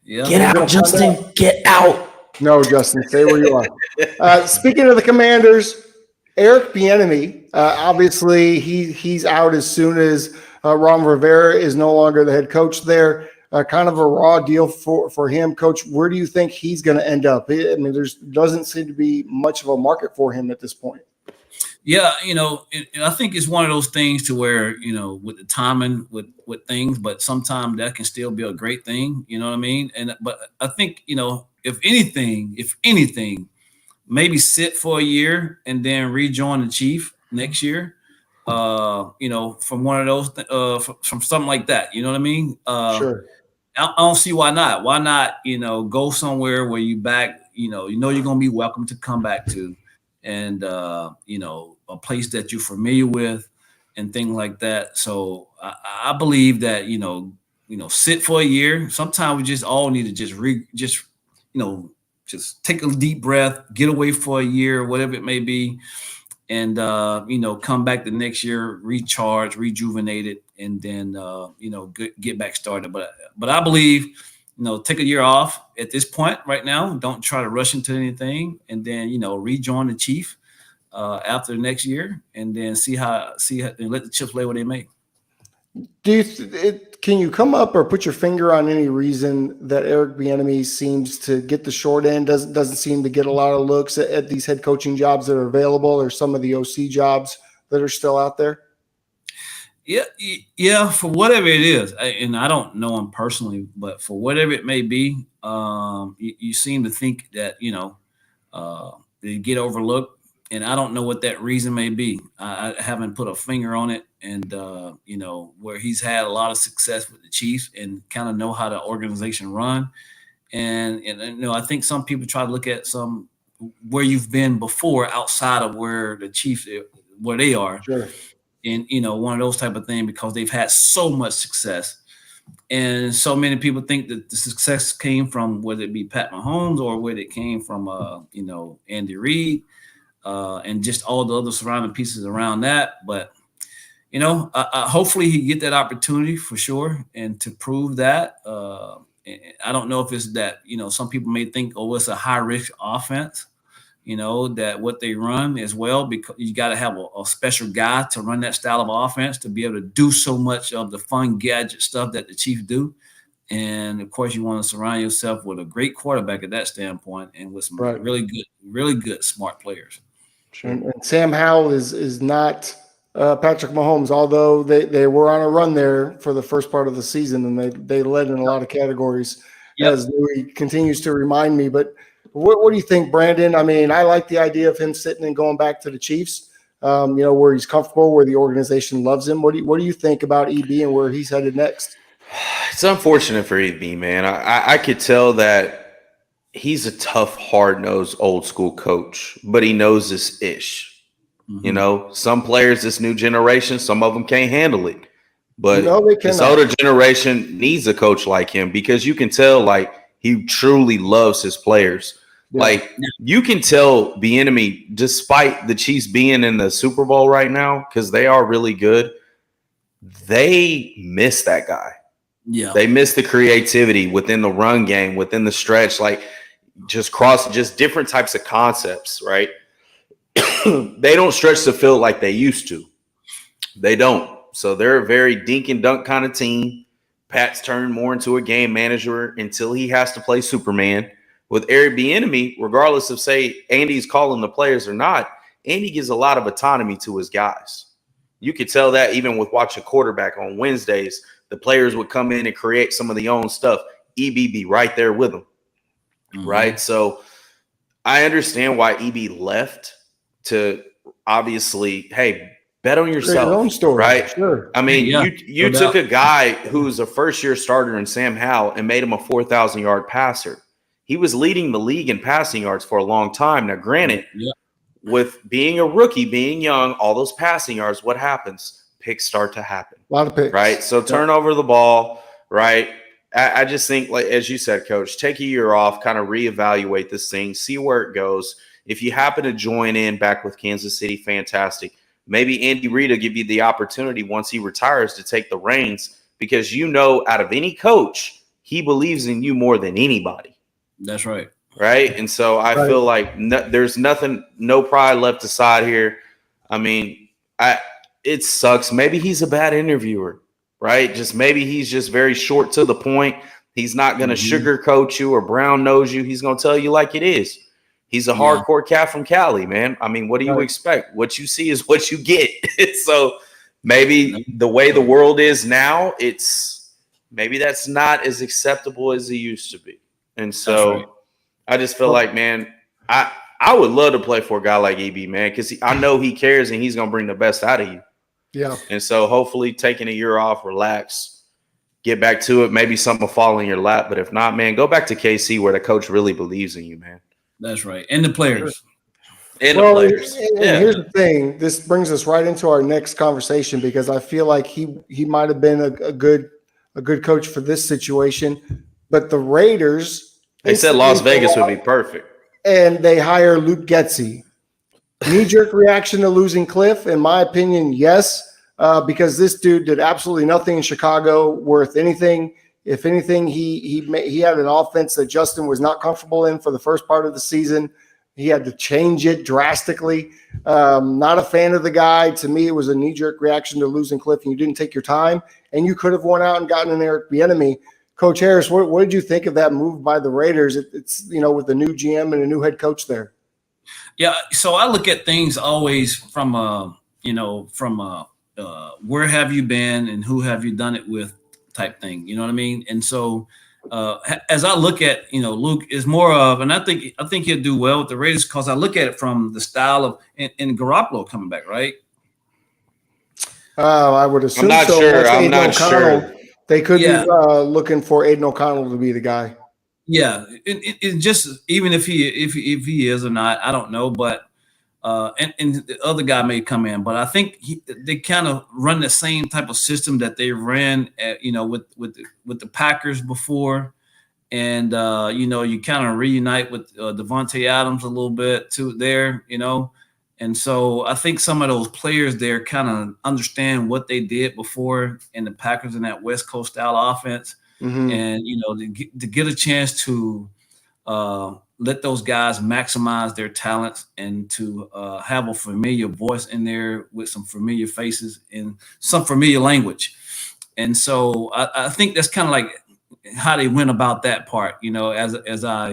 Yeah, get out, Justin. Get out. No, Justin, stay where you are. Speaking of the Commanders, Eric Bieniemy, obviously he's out as soon as Ron Rivera is no longer the head coach there. Kind of a raw deal for him. Coach, where do you think he's going to end up? I mean, doesn't seem to be much of a market for him at this point. Yeah, I think it's one of those things to where, with the timing with things, but sometimes that can still be a great thing. You know what I mean? But I think, if anything, maybe sit for a year and then rejoin the chief next year. From one of those, from something like that. You know what I mean? Sure. I don't see why not. Why not, go somewhere where you back, you're going to be welcome to come back to, and a place that you're familiar with and things like that. So I believe that, sit for a year. Sometimes we just all need to just take a deep breath, get away for a year, whatever it may be, and come back the next year, recharge, rejuvenated, and then get back started. But I believe, take a year off at this point right now. Don't try to rush into anything, and then rejoin the chief after the next year, and then see how and let the chips lay where they may. Can you come up or put your finger on any reason that Eric Bieniemy seems to get the short end? Doesn't seem to get a lot of looks at these head coaching jobs that are available, or some of the OC jobs that are still out there? Yeah. For whatever it is, and I don't know him personally, but for whatever it may be, you seem to think that they get overlooked. And I don't know what that reason may be. I haven't put a finger on it. And, where he's had a lot of success with the Chiefs and kind of know how the organization run. And I think some people try to look at where you've been before outside of where the Chiefs, where they are. Sure. And, one of those type of things, because they've had so much success. And so many people think that the success came from whether it be Pat Mahomes or whether it came from, Andy Reid. And just all the other surrounding pieces around that. But, hopefully he get that opportunity for sure. And to prove that, I don't know if it's that, some people may think, it's a high risk offense, that what they run as well, because you got to have a special guy to run that style of offense to be able to do so much of the fun gadget stuff that the Chiefs do. And of course, you want to surround yourself with a great quarterback at that standpoint and with some really good, smart players. And Sam Howell is not Patrick Mahomes, although they were on a run there for the first part of the season, and they led in a lot of categories, as Louis continues to remind me. But what do you think, Brandon? I mean, I like the idea of him sitting and going back to the Chiefs, where he's comfortable, where the organization loves him. What do you think about EB and where he's headed next? It's unfortunate for EB, man. I could tell that he's a tough, hard-nosed, old-school coach, but he knows this ish. Mm-hmm. Some players, this new generation, some of them can't handle it. But this older generation needs a coach like him because you can tell like he truly loves his players. Yeah. Like you can tell Bieniemy, despite the Chiefs being in the Super Bowl right now, because they are really good, they miss that guy. Yeah. They miss the creativity within the run game, within the stretch, like just different types of concepts, right? They don't stretch the field like they used to. They don't. So they're a very dink and dunk kind of team. Pat's turned more into a game manager until he has to play Superman. With Eric Bieniemy, regardless of say Andy's calling the players or not, Andy gives a lot of autonomy to his guys. You could tell that even with watching quarterback on Wednesdays, the players would come in and create some of their own stuff. EB be right there with them, right? So I understand why EB left to obviously, hey, bet on yourself, your own story, right? Sure. I mean, you took a guy who's a first-year starter in Sam Howell and made him a 4,000-yard passer. He was leading the league in passing yards for a long time. Now, granted, with being a rookie, being young, all those passing yards, what happens? Picks start to happen. A lot of picks. Right? So turn over the ball, right? I just think, like as you said, Coach, take a year off, kind of reevaluate this thing, see where it goes. If you happen to join in back with Kansas City, fantastic. Maybe Andy Reid will give you the opportunity once he retires to take the reins because out of any coach, he believes in you more than anybody. That's right. Right. And so I feel like there's no pride left aside here. I mean, it sucks. Maybe he's a bad interviewer, right? Maybe he's just very short to the point. He's not going to sugarcoat you or brown nose you. He's going to tell you like it is. He's a hardcore cat from Cali, man. I mean, what do you expect? What you see is what you get. So maybe the way the world is now, maybe that's not as acceptable as it used to be. And so I just feel like, man, I would love to play for a guy like EB, man, because I know he cares and he's going to bring the best out of you. Yeah. And so hopefully taking a year off, relax, get back to it. Maybe something will fall in your lap. But if not, man, go back to KC where the coach really believes in you, man. That's right. And the players. And here's the thing. This brings us right into our next conversation because I feel like he might have been a good coach for this situation. But the Raiders, they said Las Vegas would be perfect. And they hire Luke Getsy. Knee-jerk reaction to losing Cliff, in my opinion, yes, because this dude did absolutely nothing in Chicago worth anything. If anything, he had an offense that Justin was not comfortable in for the first part of the season. He had to change it drastically. Not a fan of the guy. To me, it was a knee-jerk reaction to losing Cliff, and you didn't take your time, and you could have went out and gotten an Eric Bieniemy. Coach Harris, what did you think of that move by the Raiders? It's with the new GM and a new head coach there. Yeah, so I look at things always from where have you been and who have you done it with type thing. You know what I mean? And so as I look at, Luke is more of, and I think he'll do well with the Raiders because I look at it from the style of and Garoppolo coming back, right? I would assume. I'm not sure. They could be looking for Aiden O'Connell to be the guy. Yeah, it just even if he is or not, I don't know. But and the other guy may come in, but I think they kind of run the same type of system that they ran at, with the Packers before, and you kind of reunite with Devontae Adams a little bit too there, And so I think some of those players there kind of understand what they did before in the Packers in that West Coast style offense. Mm-hmm. And, to get a chance to let those guys maximize their talents and to have a familiar voice in there with some familiar faces and some familiar language. And so I think that's kind of like how they went about that part, as I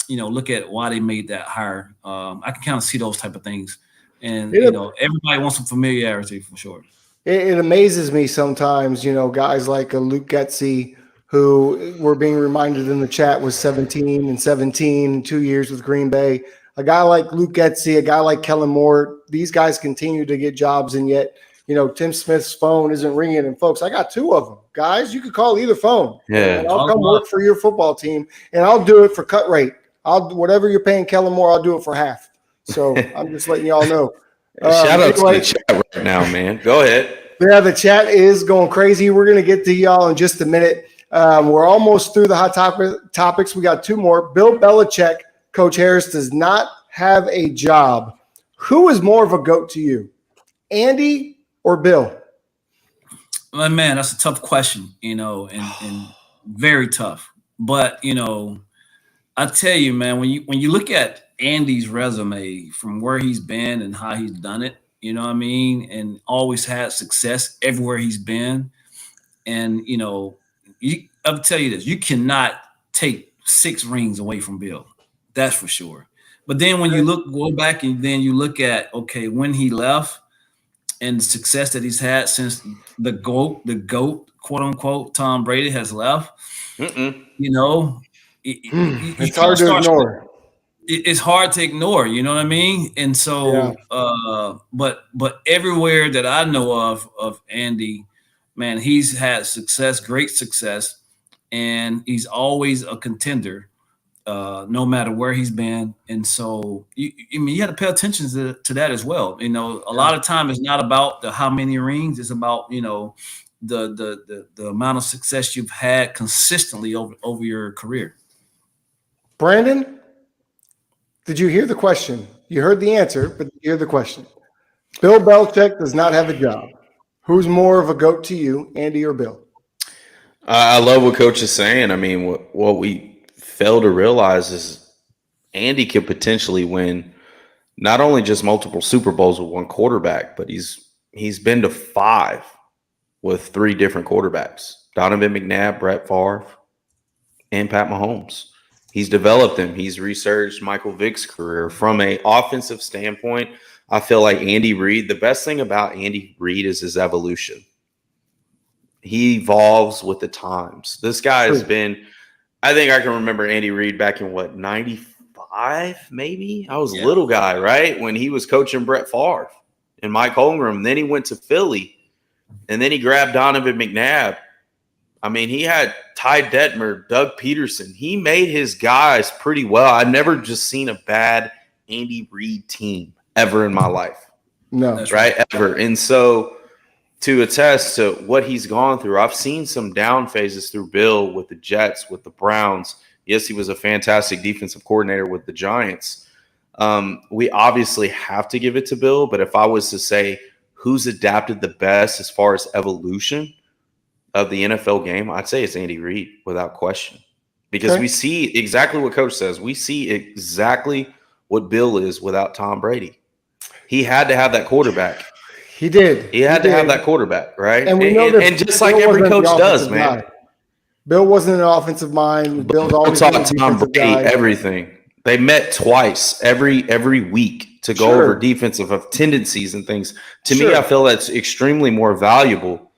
look at why they made that hire. I can kind of see those type of things. And, everybody wants some familiarity for sure. It amazes me sometimes, guys like a Luke Getsy, who we're being reminded in the chat was 17 and 17, 2 years with Green Bay. A guy like Luke Getsy, a guy like Kellen Moore, these guys continue to get jobs, and yet, Tim Smith's phone isn't ringing. And folks, I got two of them. Guys, you could call either phone. Yeah. And I'll come work for your football team, and I'll do it for cut rate. Whatever you're paying Kellen Moore, I'll do it for half. So I'm just letting y'all know. Shout out to the chat right now, man. Go ahead. Yeah, the chat is going crazy. We're going to get to y'all in just a minute. We're almost through the hot topics. We got 2 more. Bill Belichick, Coach Harris, does not have a job. Who is more of a GOAT to you, Andy or Bill? My man, that's a tough question, and very tough. But I tell you, man, when you look at Andy's resume from where he's been and how he's done it, you know what I mean, and always had success everywhere he's been, and I'll tell you this: you cannot take 6 rings away from Bill, that's for sure. But then when you go back and then you look at when he left and the success that he's had since the GOAT, quote unquote, Tom Brady has left, It's hard to ignore. It's hard to ignore, you know what I mean? And so, but everywhere that I know of Andy, man, he's had success, great success, and he's always a contender, no matter where he's been. And so, you got to pay attention to that as well. A lot of time it's not about how many rings; it's about the amount of success you've had consistently over your career. Brandon, did you hear the question? You heard the answer, but did you hear the question? Bill Belichick does not have a job. Who's more of a GOAT to you, Andy or Bill? I love what Coach is saying. I mean, what we fail to realize is Andy could potentially win not only just multiple Super Bowls with one quarterback, but he's been to 5 with 3 different quarterbacks: Donovan McNabb, Brett Favre, and Pat Mahomes. He's developed them. He's researched Michael Vick's career. From an offensive standpoint, I feel like Andy Reid, the best thing about Andy Reid is his evolution. He evolves with the times. This guy has been, I think I can remember Andy Reid back in 95 maybe? I was a little guy, right? When he was coaching Brett Favre and Mike Holmgren. Then he went to Philly, and then he grabbed Donovan McNabb. I mean, he had Ty Detmer, Doug Peterson. He made his guys pretty well. I've never just seen a bad Andy Reid team ever in my life. No. That's right? Ever. And so to attest to what he's gone through, I've seen some down phases through Bill with the Jets, with the Browns. Yes, he was a fantastic defensive coordinator with the Giants. We obviously have to give it to Bill, but if I was to say who's adapted the best as far as evolution of the NFL game, I'd say it's Andy Reid without question, because we see exactly what Coach says. We see exactly what Bill is without Tom Brady. He had to have that quarterback. He did. He had to have that quarterback, right? And we know and just like every coach does, man. Guy. Bill wasn't an offensive mind. Bill's always taught Tom Brady everything. They met twice every week to go over defensive tendencies and things. To me, I feel that's extremely more valuable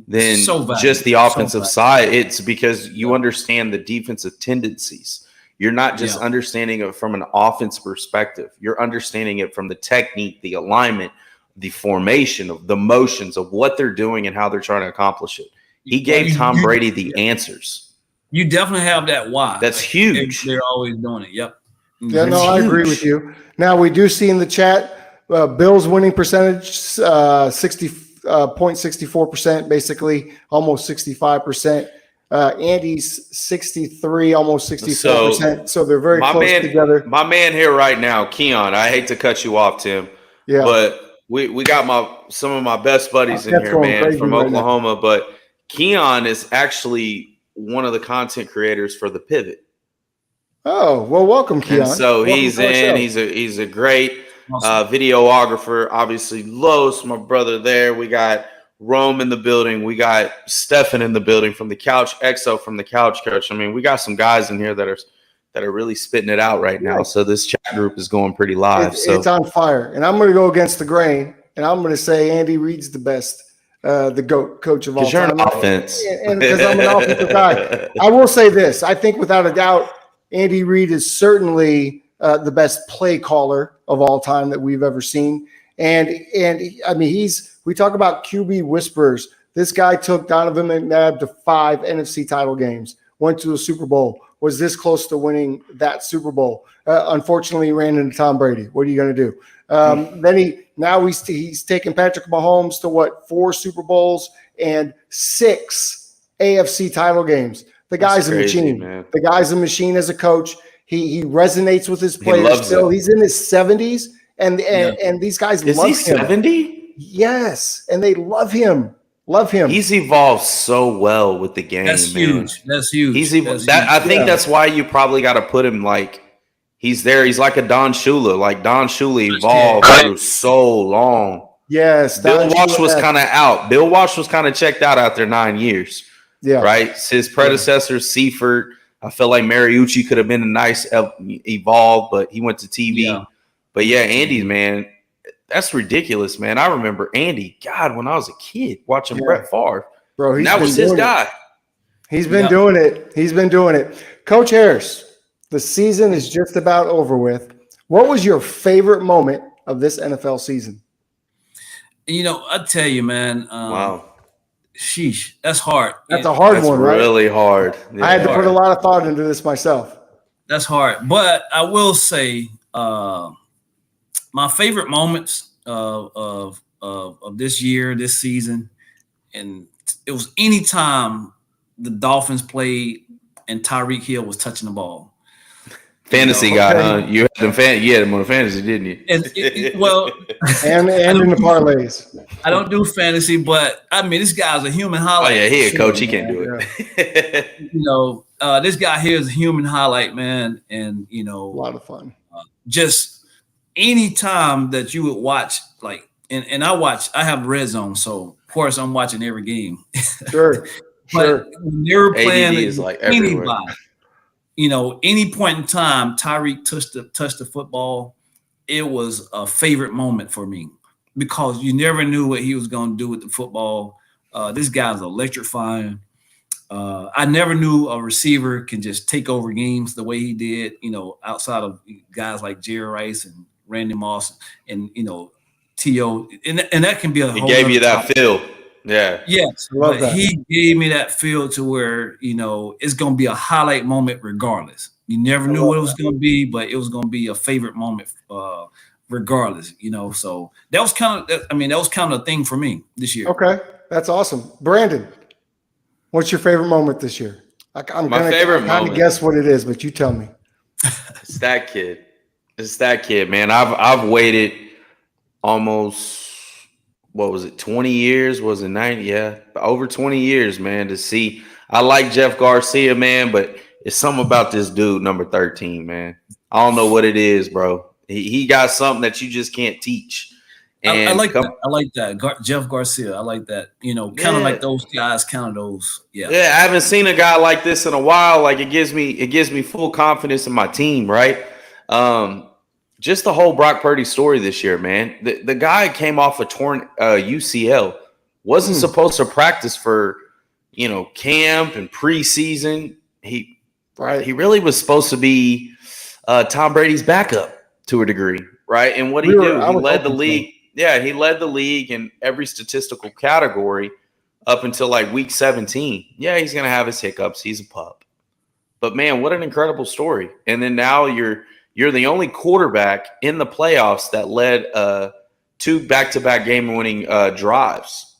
than just the offensive side. It's because you understand the defensive tendencies. You're not just understanding it from an offense perspective. You're understanding it from the technique, the alignment, the formation of the motions of what they're doing and how they're trying to accomplish it. He gave Tom Brady the answers. You definitely have that why. That's huge. They're always doing it. Yep. Yeah, no, I agree with you. Now, we do see in the chat, Bill's winning percentage, 60.64%, basically almost 65%. Andy's 63, almost 64%. So they're very close together. My man here right now, Keon, I hate to cut you off, Tim. Yeah. But we got some of my best buddies in here, man, from Oklahoma. But Keon is actually one of the content creators for The Pivot. Oh, well, welcome, Keon. And so he's in. He's a great videographer. Obviously, Los, my brother there. We got Rome in the building. We got Stefan in the building from the Couch, Exo from the Couch Coach. I mean, we got some guys in here that are really spitting it out right now. So this chat group is going pretty live. It's on fire. And I'm going to go against the grain, and I'm going to say Andy Reid's the best, the GOAT coach of all time. Because you're an offense. And because I'm an offensive guy. I will say this. I think without a doubt, Andy Reid is certainly the best play caller of all time that we've ever seen. And I mean, we talk about QB whispers. This guy took Donovan McNabb to 5 NFC title games, went to a Super Bowl, was this close to winning that Super Bowl. Unfortunately, he ran into Tom Brady. What are you going to do? Then he's taken Patrick Mahomes to 4 Super Bowls and 6 AFC title games. The guy's a machine. Man. The guy's a machine as a coach. He resonates with his players still. He's in his 70s, and these guys love him. Is he 70? Yes, and they love him. Love him. He's evolved so well with the game. That's huge. That's huge. I think that's why you probably got to put him he's there. He's like a Don Shula. Like Don Shula evolved through so long. Yes. Bill Walsh was kind of out. Bill Walsh was kind of checked out after 9 years. Yeah. Right. His predecessor, Seifert. I feel like Mariucci could have been a nice evolve, but he went to TV. Yeah. But yeah, Andy, man. That's ridiculous, man. I remember Andy, God, when I was a kid watching Brett Favre. Bro, that was his guy. He's been doing it. He's been doing it. Coach Harris, the season is just about over with. What was your favorite moment of this NFL season? I tell you, man. Wow. Sheesh, that's hard. That's a hard one, right? Really hard. Yeah. I had to put a lot of thought into this myself. That's hard. But I will say my favorite moments of this year, this season, and it was any time the Dolphins played and Tyreek Hill was touching the ball. Fantasy guy, huh? You had him on fantasy, didn't you? And and in the parlays. I don't do fantasy, but I mean, this guy's a human highlight. Oh yeah, he a coach. He can't do it. This guy here is a human highlight, man, and a lot of fun. Just any time that you would watch, and I have Red Zone, so of course I'm watching every game. Sure. But when they were playing is everywhere. Any point in time, Tyreek touched the football, it was a favorite moment for me because you never knew what he was going to do with the football. This guy's electrifying. I never knew a receiver can just take over games the way he did, outside of guys like Jerry Rice and Randy Moss and, T.O. And that can be a whole He gave you that feel. Yeah. Yes. But he gave me that feel to where, it's going to be a highlight moment regardless. You never knew what it was going to be, but it was going to be a favorite moment regardless, So that was kind of a thing for me this year. Okay. That's awesome. Brandon, what's your favorite moment this year? I'm going to guess what it is, but you tell me. It's that kid. It's that kid, man. I've waited almost – what was it, 20 years? Was it 90? Yeah, over 20 years, man, to see. I like Jeff Garcia, man, but it's something about this dude, number 13, man. I don't know what it is, bro. He got something that you just can't teach. And I like that. I like that. Jeff Garcia, I like that. Kind of like those guys, kind of those. Yeah. Yeah, I haven't seen a guy like this in a while. Like it gives me full confidence in my team, right? Just the whole Brock Purdy story this year, man. The guy came off a torn UCL, wasn't supposed to practice for, camp and preseason. He really was supposed to be Tom Brady's backup to a degree, right? And what he did, he led the league. Yeah, he led the league in every statistical category up until week 17. Yeah, he's gonna have his hiccups. He's a pup, but man, what an incredible story! And then now you're the only quarterback in the playoffs that led 2 back-to-back game-winning drives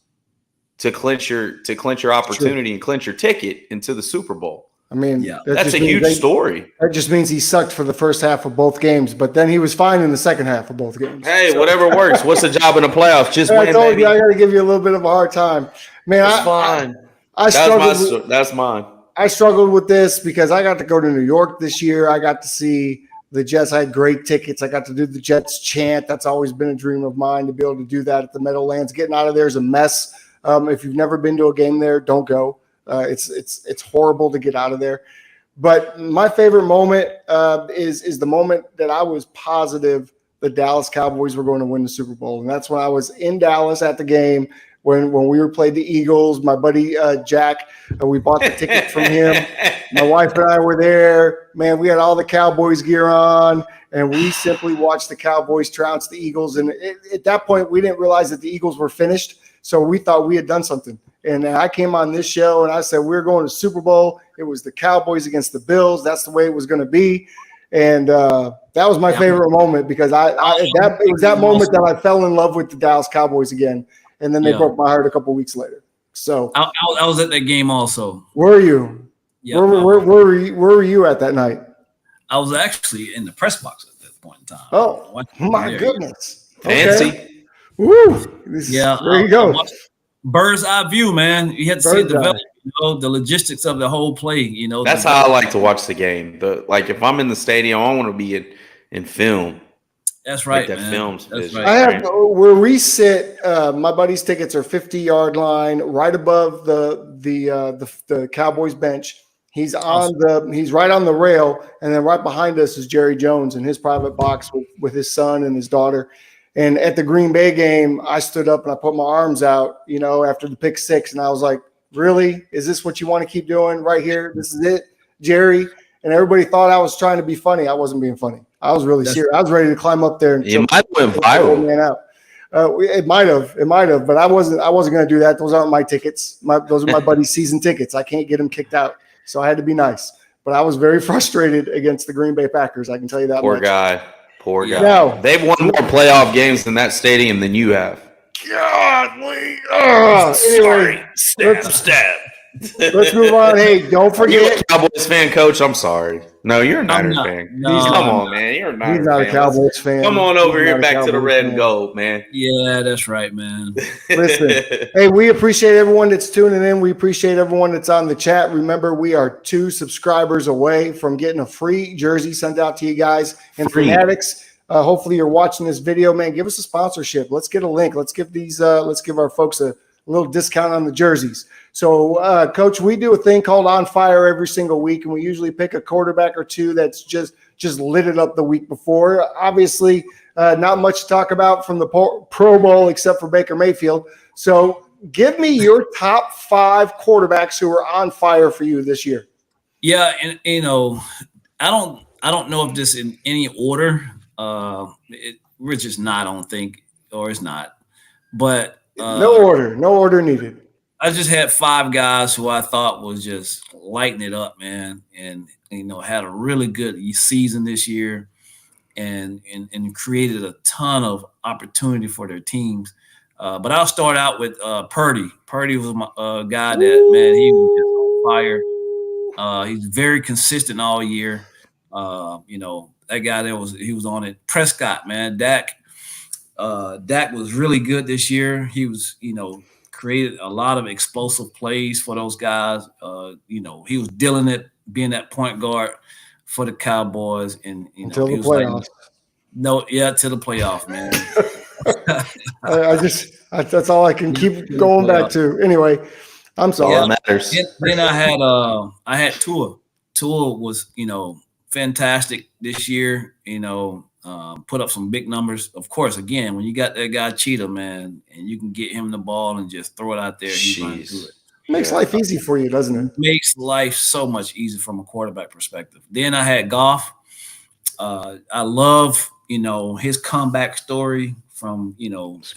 to clinch your opportunity and clinch your ticket into the Super Bowl. I mean, that's a huge story. That just means he sucked for the first half of both games, but then he was fine in the second half of both games. Hey, whatever works. What's the job in the playoffs? Just win, baby. I got to give you a little bit of a hard time, man. That's fine. That's mine. I struggled with this because I got to go to New York this year. I got to see the Jets. I had great tickets. I got to do the Jets chant. That's always been a dream of mine to be able to do that at the Meadowlands. Getting out of there is a mess. If you've never been to a game there, don't go. It's horrible to get out of there. But my favorite moment is the moment that I was positive the Dallas Cowboys were going to win the Super Bowl. And that's when I was in Dallas at the game when we were played the Eagles. My buddy Jack, we bought the ticket from him. My wife and I were there. Man, we had all the Cowboys gear on, and we simply watched the Cowboys trounce the Eagles. And at that point, we didn't realize that the Eagles were finished, so we thought we had done something. And I came on this show and I said, we're going to Super Bowl. It was the Cowboys against the Bills. That's the way it was going to be. And that was my favorite moment because it was that moment that I fell in love with the Dallas Cowboys again. And then they broke my heart a couple weeks later. So I was at that game also. Were you? Yeah. Where were you at that night? I was actually in the press box at that point in time. Oh, my goodness. Fancy. Okay. Woo. There you go. Bird's eye view, man. You had to see it develop, the logistics of the whole play, That's how I like to watch the game. If I'm in the stadium, I want to be in film. That's right, like that man. film's That's vision. right. I have where we sit. My buddy's tickets are 50-yard line, right above the Cowboys bench. He's he's right on the rail, and then right behind us is Jerry Jones in his private box with his son and his daughter. And at the Green Bay game, I stood up and I put my arms out, after the pick six, and I was like, "Really? Is this what you want to keep doing right here? This is it, Jerry?" And everybody thought I was trying to be funny. I wasn't being funny. I was really serious. I was ready to climb up there and it might have went viral. Man out. It might have, but I wasn't going to do that. Those aren't my tickets. Those are my buddy's season tickets. I can't get them kicked out, so I had to be nice. But I was very frustrated against the Green Bay Packers. I can tell you that. Poor much. guy. Poor guy. No. They've won more playoff games in that stadium than you have. Godly. Anyway, stab. Let's move on. Hey, don't forget. You're a Cowboys fan, Coach. I'm sorry. No, you're a Niners fan. No, come on, man. You're a Niners fan. He's not a Cowboys fan. Come on over here back to the red and gold, man. Yeah, that's right, man. Listen, hey, we appreciate everyone that's tuning in. We appreciate everyone that's on the chat. Remember, we are 2 subscribers away from getting a free jersey sent out to you guys. And Fanatics, hopefully you're watching this video, man. Give us a sponsorship. Let's get a link. Let's give our folks a little discount on the jerseys. So, Coach, we do a thing called On Fire every single week, and we usually pick a quarterback or two that's just lit it up the week before. Obviously, not much to talk about from the Pro Bowl except for Baker Mayfield. So, give me your top 5 quarterbacks who are on fire for you this year. Yeah, and I don't know if this in any order. We're just not. I don't think, or it's not. But no order needed. I just had 5 guys who I thought was just lighting it up, man, and had a really good season this year, and created a ton of opportunity for their teams. But I'll start out with Purdy. Purdy was my guy that, man, he was just on fire. He's very consistent all year. That guy he was on it. Prescott, man, Dak was really good this year. He was, created a lot of explosive plays for those guys. He was dealing it, being that point guard for the Cowboys, and until the playoffs. To the playoff, man. That's all I can keep going back to. Anyway, I'm sorry. All that matters. Then I had Tua. Tua was fantastic this year. Put up some big numbers. Of course, again, when you got that guy Cheetah, man, and you can get him the ball and just throw it out there, he's going to do it. Makes life easy for you, doesn't it? Makes life so much easier from a quarterback perspective. Then I had Goff. I love, his comeback story from,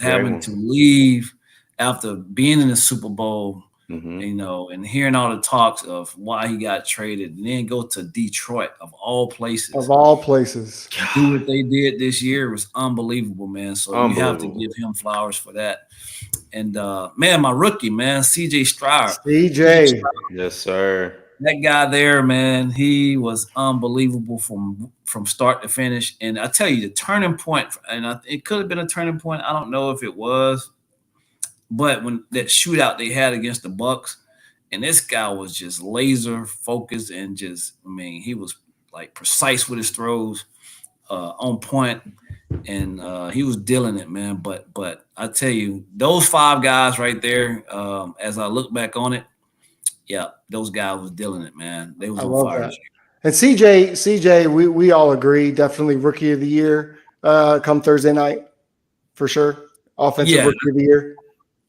having to leave after being in the Super Bowl, and hearing all the talks of why he got traded, and then go to Detroit of all places. Of all places. Do what they did this year was unbelievable, man. So you have to give him flowers for that. And man, my rookie, man, CJ Stroud. CJ. Yes, sir. That guy there, man, he was unbelievable from start to finish. And I tell you, the turning point, and it could have been a turning point. I don't know if it was. But when that shootout they had against the Bucks, and this guy was just laser focused and he was like precise with his throws, on point, and he was dealing it, man. But I tell you, those 5 guys right there, as I look back on it, yeah, those guys was dealing it, man. They was on fire. And CJ, we all agree, definitely rookie of the year come Thursday night, for sure. Offensive rookie of the year.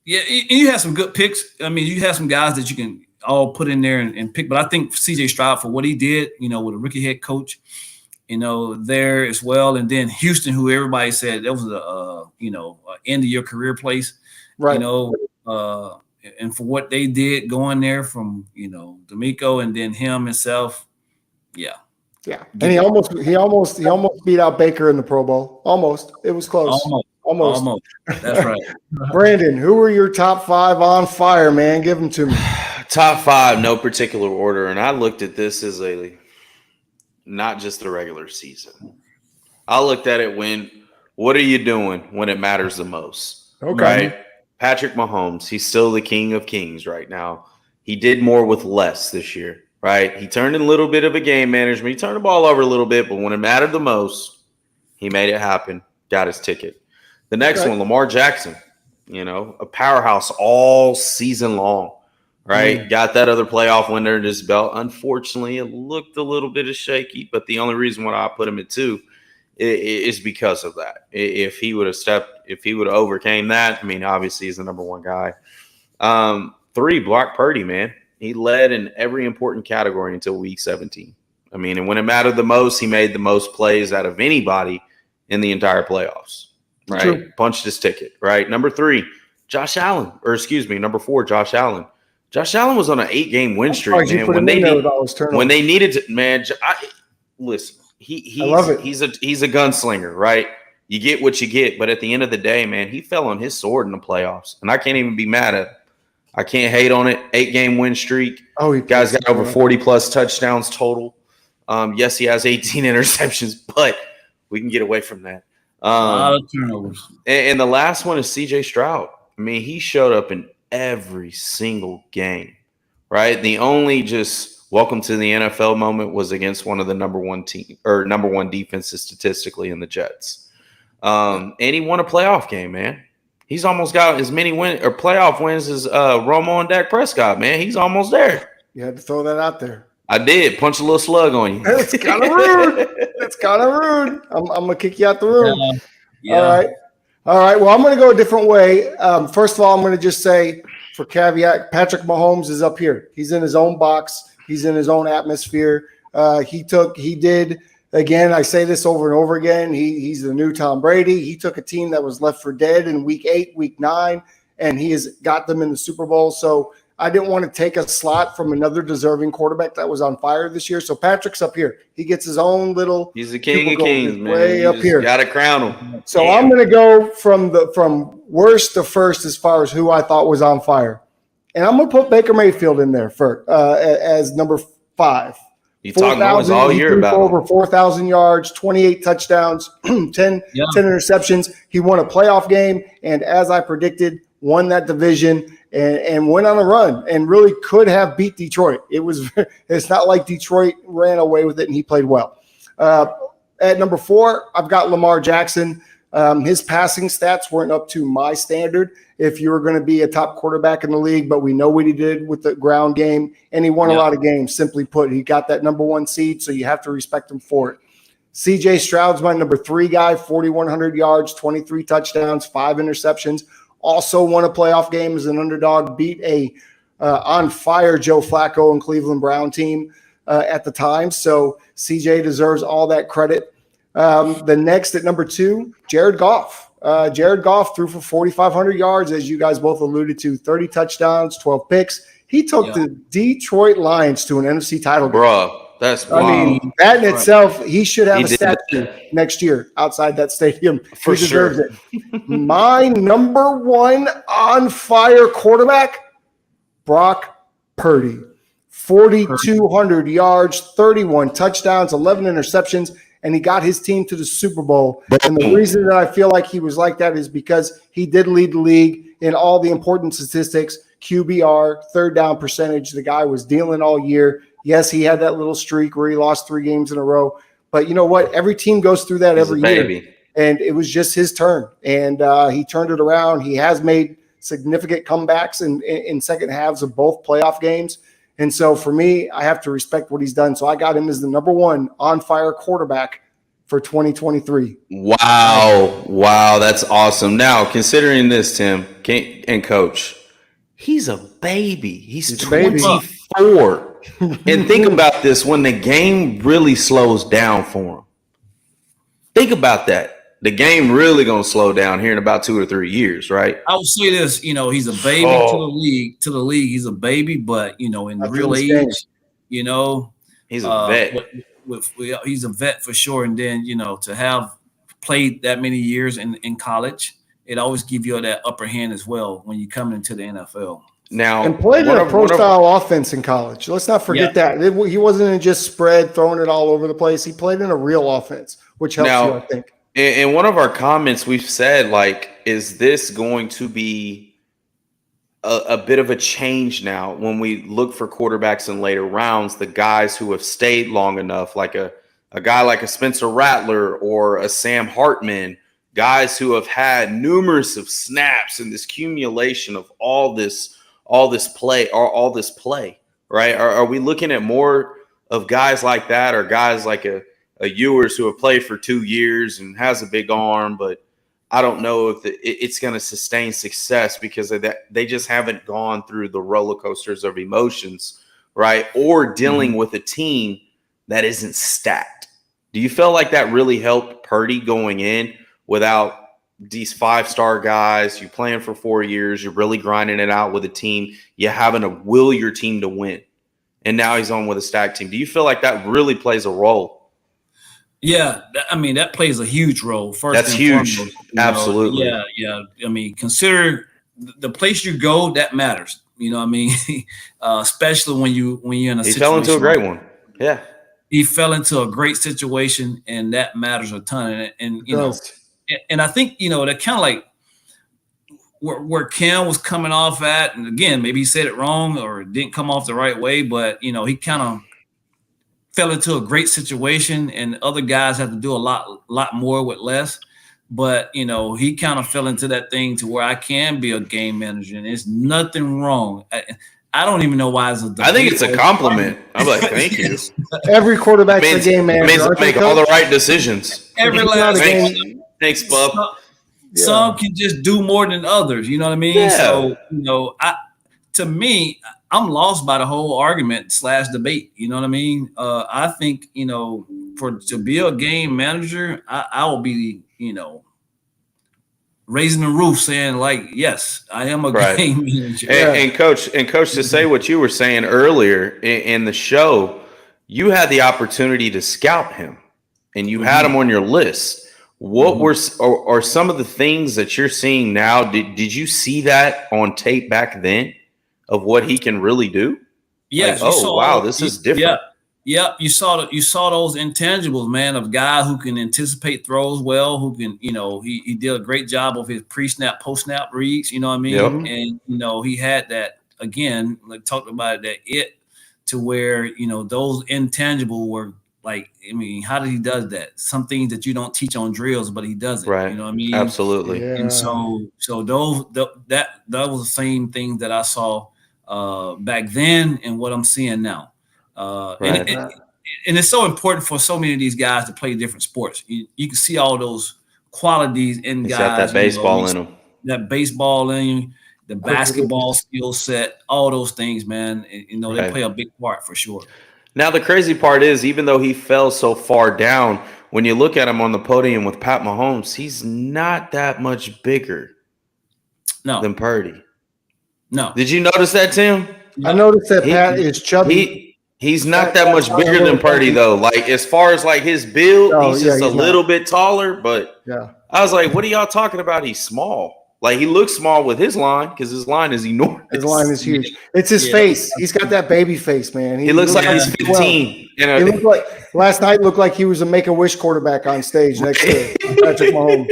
Yeah, and you have some good picks. I mean, you have some guys that you can all put in there and pick. But I think CJ Stroud, for what he did, with a rookie head coach, there as well. And then Houston, who everybody said that was a end of your career place. Right. and for what they did going there from D'Amico and then himself, yeah. Yeah, and he almost beat out Baker in the Pro Bowl. Almost, it was close. Almost. That's right. Brandon, who were your top 5 on fire, man? Give them to me. Top 5, no particular order, and I looked at this as not just the regular season. I looked at it what are you doing when it matters the most? Okay. Right? Patrick Mahomes, he's still the king of kings right now. He did more with less this year, right? He turned in a little bit of a game management. He turned the ball over a little bit, but when it mattered the most, he made it happen, got his ticket. The next one, Lamar Jackson, a powerhouse all season long, right? Got that other playoff win under his belt. Unfortunately, it looked a little bit shaky, but the only reason why I put him at 2 is because of that. If he would have overcame that, obviously he's the number 1 guy. 3, Brock Purdy, man. He led in every important category until week 17. And when it mattered the most, he made the most plays out of anybody in the entire playoffs. Right. True. Punched his ticket. Right. Number 3, Josh Allen. Number 4, Josh Allen. Josh Allen was on an 8-game win streak, man. When they needed to, man. Listen, I love it. He's a gunslinger, right? You get what you get, but at the end of the day, man, he fell on his sword in the playoffs, and I can't even be mad at him. I can't hate on it. 8-game win streak. Oh, he guys got over 40+ touchdowns total. Yes, he has 18 interceptions, but we can get away from that. A lot of turnovers. And the last one is CJ Stroud. He showed up in every single game, right? The only just welcome to the NFL moment was against one of the number 1 defenses statistically in the Jets. And he won a playoff game, man. He's almost got as many playoff wins as Romo and Dak Prescott, man. He's almost there. You had to throw that out there. I did. Punch a little slug on you. It's kind of rude. It's kind of rude. I'm going to kick you out the room. Yeah. All right. Well, I'm going to go a different way. First of all, I'm going to just say, for caveat, Patrick Mahomes is up here. He's in his own box. He's in his own atmosphere. He did, again, I say this over and over again, he's the new Tom Brady. He took a team that was left for dead in week 8, week 9, and he has got them in the Super Bowl. So I didn't want to take a slot from another deserving quarterback that was on fire this year. So Patrick's up here. He gets his own little. He's the king of kings, man. Way up here. Got to crown him. So damn. I'm going to go from worst to first as far as who I thought was on fire, and I'm going to put Baker Mayfield in there for as number 5. You talk noise all year about over 4,000 yards, 28 touchdowns, 10 interceptions. He won a playoff game, and as I predicted, won that division. And went on a run and really could have beat Detroit. It's not like Detroit ran away with it and he played well. At number 4, I've got Lamar Jackson. His passing stats weren't up to my standard if you were going to be a top quarterback in the league, but we know what he did with the ground game, and he won a lot of games. Simply put, he got that number 1 seed, so you have to respect him for it. CJ Stroud's my number 3 guy, 4,100 yards, 23 touchdowns, 5 interceptions. Also won a playoff game as an underdog, beat a on-fire Joe Flacco and Cleveland Brown team at the time. So CJ deserves all that credit. The next at number 2, Jared Goff. Jared Goff threw for 4,500 yards, as you guys both alluded to, 30 touchdowns, 12 picks. He took the Detroit Lions to an NFC title game. Bro, that's wild. That in itself, he should have a statue next year outside that stadium. For he deserves it. My number 1 on-fire quarterback, Brock Purdy. 4,200 yards, 31 touchdowns, 11 interceptions, and he got his team to the Super Bowl. And the reason that I feel like he was like that is because he did lead the league in all the important statistics, QBR, third down percentage. The guy was dealing all year. Yes, he had that little streak where he lost 3 games in a row. But you know what? Every team goes through that every year. And it was just his turn. And he turned it around. He has made significant comebacks in second halves of both playoff games. And so for me, I have to respect what he's done. So I got him as the number 1 on-fire quarterback for 2023. Wow. That's awesome. Now, considering this, Tim and Coach, he's a baby. He's 24. And think about this, when the game really slows down for him. Think about that. the game really going to slow down here in about 2 or 3 years, right? I would say this, he's a baby to the league. To the league, he's a baby, but in real age, he's a vet. He's a vet for sure. And then to have played that many years in college, it always gives you that upper hand as well when you come into the NFL. Now, and played in a pro-style offense in college. Let's not forget that. He wasn't in just spread, throwing it all over the place. He played in a real offense, which helps you, I think. In one of our comments, we've said, is this going to be a bit of a change now when we look for quarterbacks in later rounds, the guys who have stayed long enough, like a guy like a Spencer Rattler or a Sam Hartman, guys who have had numerous of snaps and this accumulation of all this play, right? Are we looking at more of guys like that, or guys like a Ewers who have played for 2 years and has a big arm, but I don't know if it's going to sustain success because of that. They just haven't gone through the roller coasters of emotions, right? Or dealing with a team that isn't stacked. Do you feel like that really helped Purdy going in without these 5-star guys? You're playing for 4 years. You're really grinding it out with a team. You're having to will your team to win. And now he's on with a stacked team. Do you feel like that really plays a role? Yeah, that plays a huge role. That's huge. Absolutely. Yeah. Consider the place you go, that matters. Especially when you're in a situation. He fell into a great one. Yeah. He fell into a great situation, and that matters a ton. And and I think, that kind of like where Cam was coming off at, and again, maybe he said it wrong or it didn't come off the right way, but, he kind of fell into a great situation, and other guys have to do a lot more with less. But, he kind of fell into that thing to where I can be a game manager, and there's nothing wrong. I don't even know why it's a debate. I think it's a compliment. I'm like, thank you. Every quarterback's a game manager. Make all the right decisions. Every last game. Thanks, Bub. Some can just do more than others. You know what I mean? Yeah. So, to me, I'm lost by the whole argument / debate. You know what I mean? I think, to be a game manager, I will be, raising the roof saying yes, I am a game manager. And coach, to say what you were saying earlier in the show, you had the opportunity to scout him and you had him on your list. What are some of the things that you're seeing now? Did you see that on tape back then of what he can really do? Yes. Wow, this is different. Yeah. You saw those intangibles, man, of guy who can anticipate throws well, who can, he did a great job of his pre-snap, post-snap reads, you know what I mean? Yep. And, he had that, again, like talked about it, that to where, those intangible were how did he does that? Some things that you don't teach on drills, but he does it. Right. You know what I mean? Absolutely. Yeah. And so that was the same thing that I saw back then and what I'm seeing now. Right. And it's so important for so many of these guys to play different sports. You can see all those qualities in guys. Got that baseball in them. That baseball in you, the basketball skill set, all those things, man. They play a big part for sure. Now, the crazy part is, even though he fell so far down, when you look at him on the podium with Pat Mahomes, he's not that much bigger than Purdy. No. Did you notice that, Tim? I noticed that Pat is chubby. He's not that much bigger than Purdy, though. As far as his build, he's just a little bit taller. But I was like, what are y'all talking about? He's small. He looks small with his line because his line is enormous. His line is huge. It's his face. He's got that baby face, man. He looks like he's 15. He looked like last night looked like he was a Make-A-Wish quarterback on stage next to Patrick Mahomes.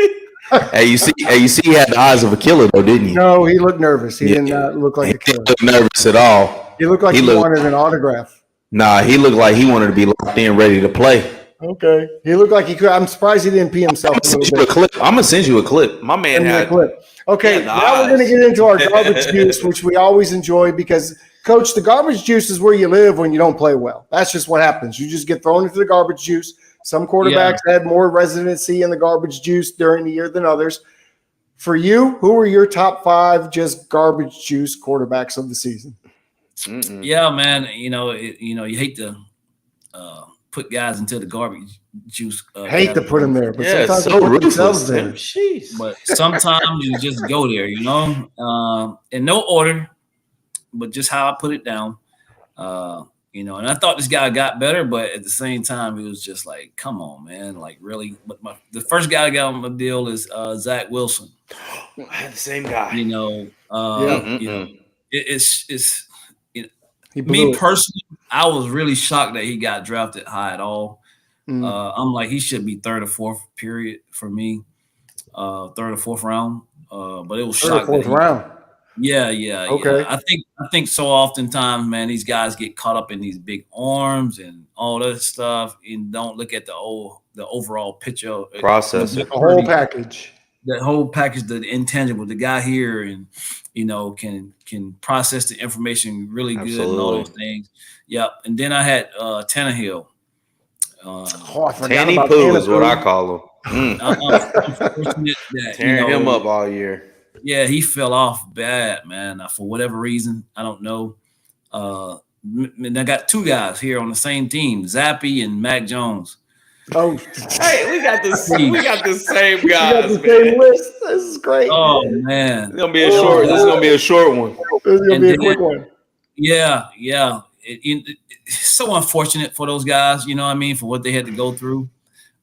Hey, you see, he had the eyes of a killer, though, didn't he? No, he looked nervous. He did not look like a killer. He didn't look nervous at all. He looked like he wanted an autograph. Nah, he looked like he wanted to be locked in, ready to play. Okay. He looked like he could. I'm surprised he didn't pee himself a little bit. I'm going to send you a clip. My man had a clip. Okay, now we're going to get into our garbage juice, which we always enjoy because, Coach, the garbage juice is where you live when you don't play well. That's just what happens. You just get thrown into the garbage juice. Some quarterbacks had more residency in the garbage juice during the year than others. For you, who are your top 5 just garbage juice quarterbacks of the season? Yeah, man. You hate to put guys into the garbage juice. Hate to put them there, but sometimes so they put ruthless. themselves there. Jeez. But sometimes you just go there, you know, in no order, but just how I put it down. You know, and I thought this guy got better, but at the same time, it was just like, come on, man, like really. But the first guy I got on my deal is Zach Wilson. I had the same guy. You know, you know, it's you know, me personally, I was really shocked that he got drafted high at all. I'm like, he should be third or fourth period for me, third or fourth round. But it was third or fourth round. Yeah. Okay. Yeah. I think so oftentimes, man, these guys get caught up in these big arms and all that stuff and don't look at the overall picture process, the whole package. The whole package, the intangible, the guy here, and you know, can process the information really good and all those things. Yep. And then I had Tannehill. Tanny Poo is what I call him. Tearing him up all year. Yeah, he fell off bad, man. For whatever reason, I don't know. And I got two guys here on the same team, Zappy and Mac Jones. Oh, hey, we got the same guys. We got the same list. This is great. Oh man, it's gonna be a short. This is gonna be a short one. This is gonna be a quick one. Yeah. It's so unfortunate for those guys. You know what I mean, for what they had to go through.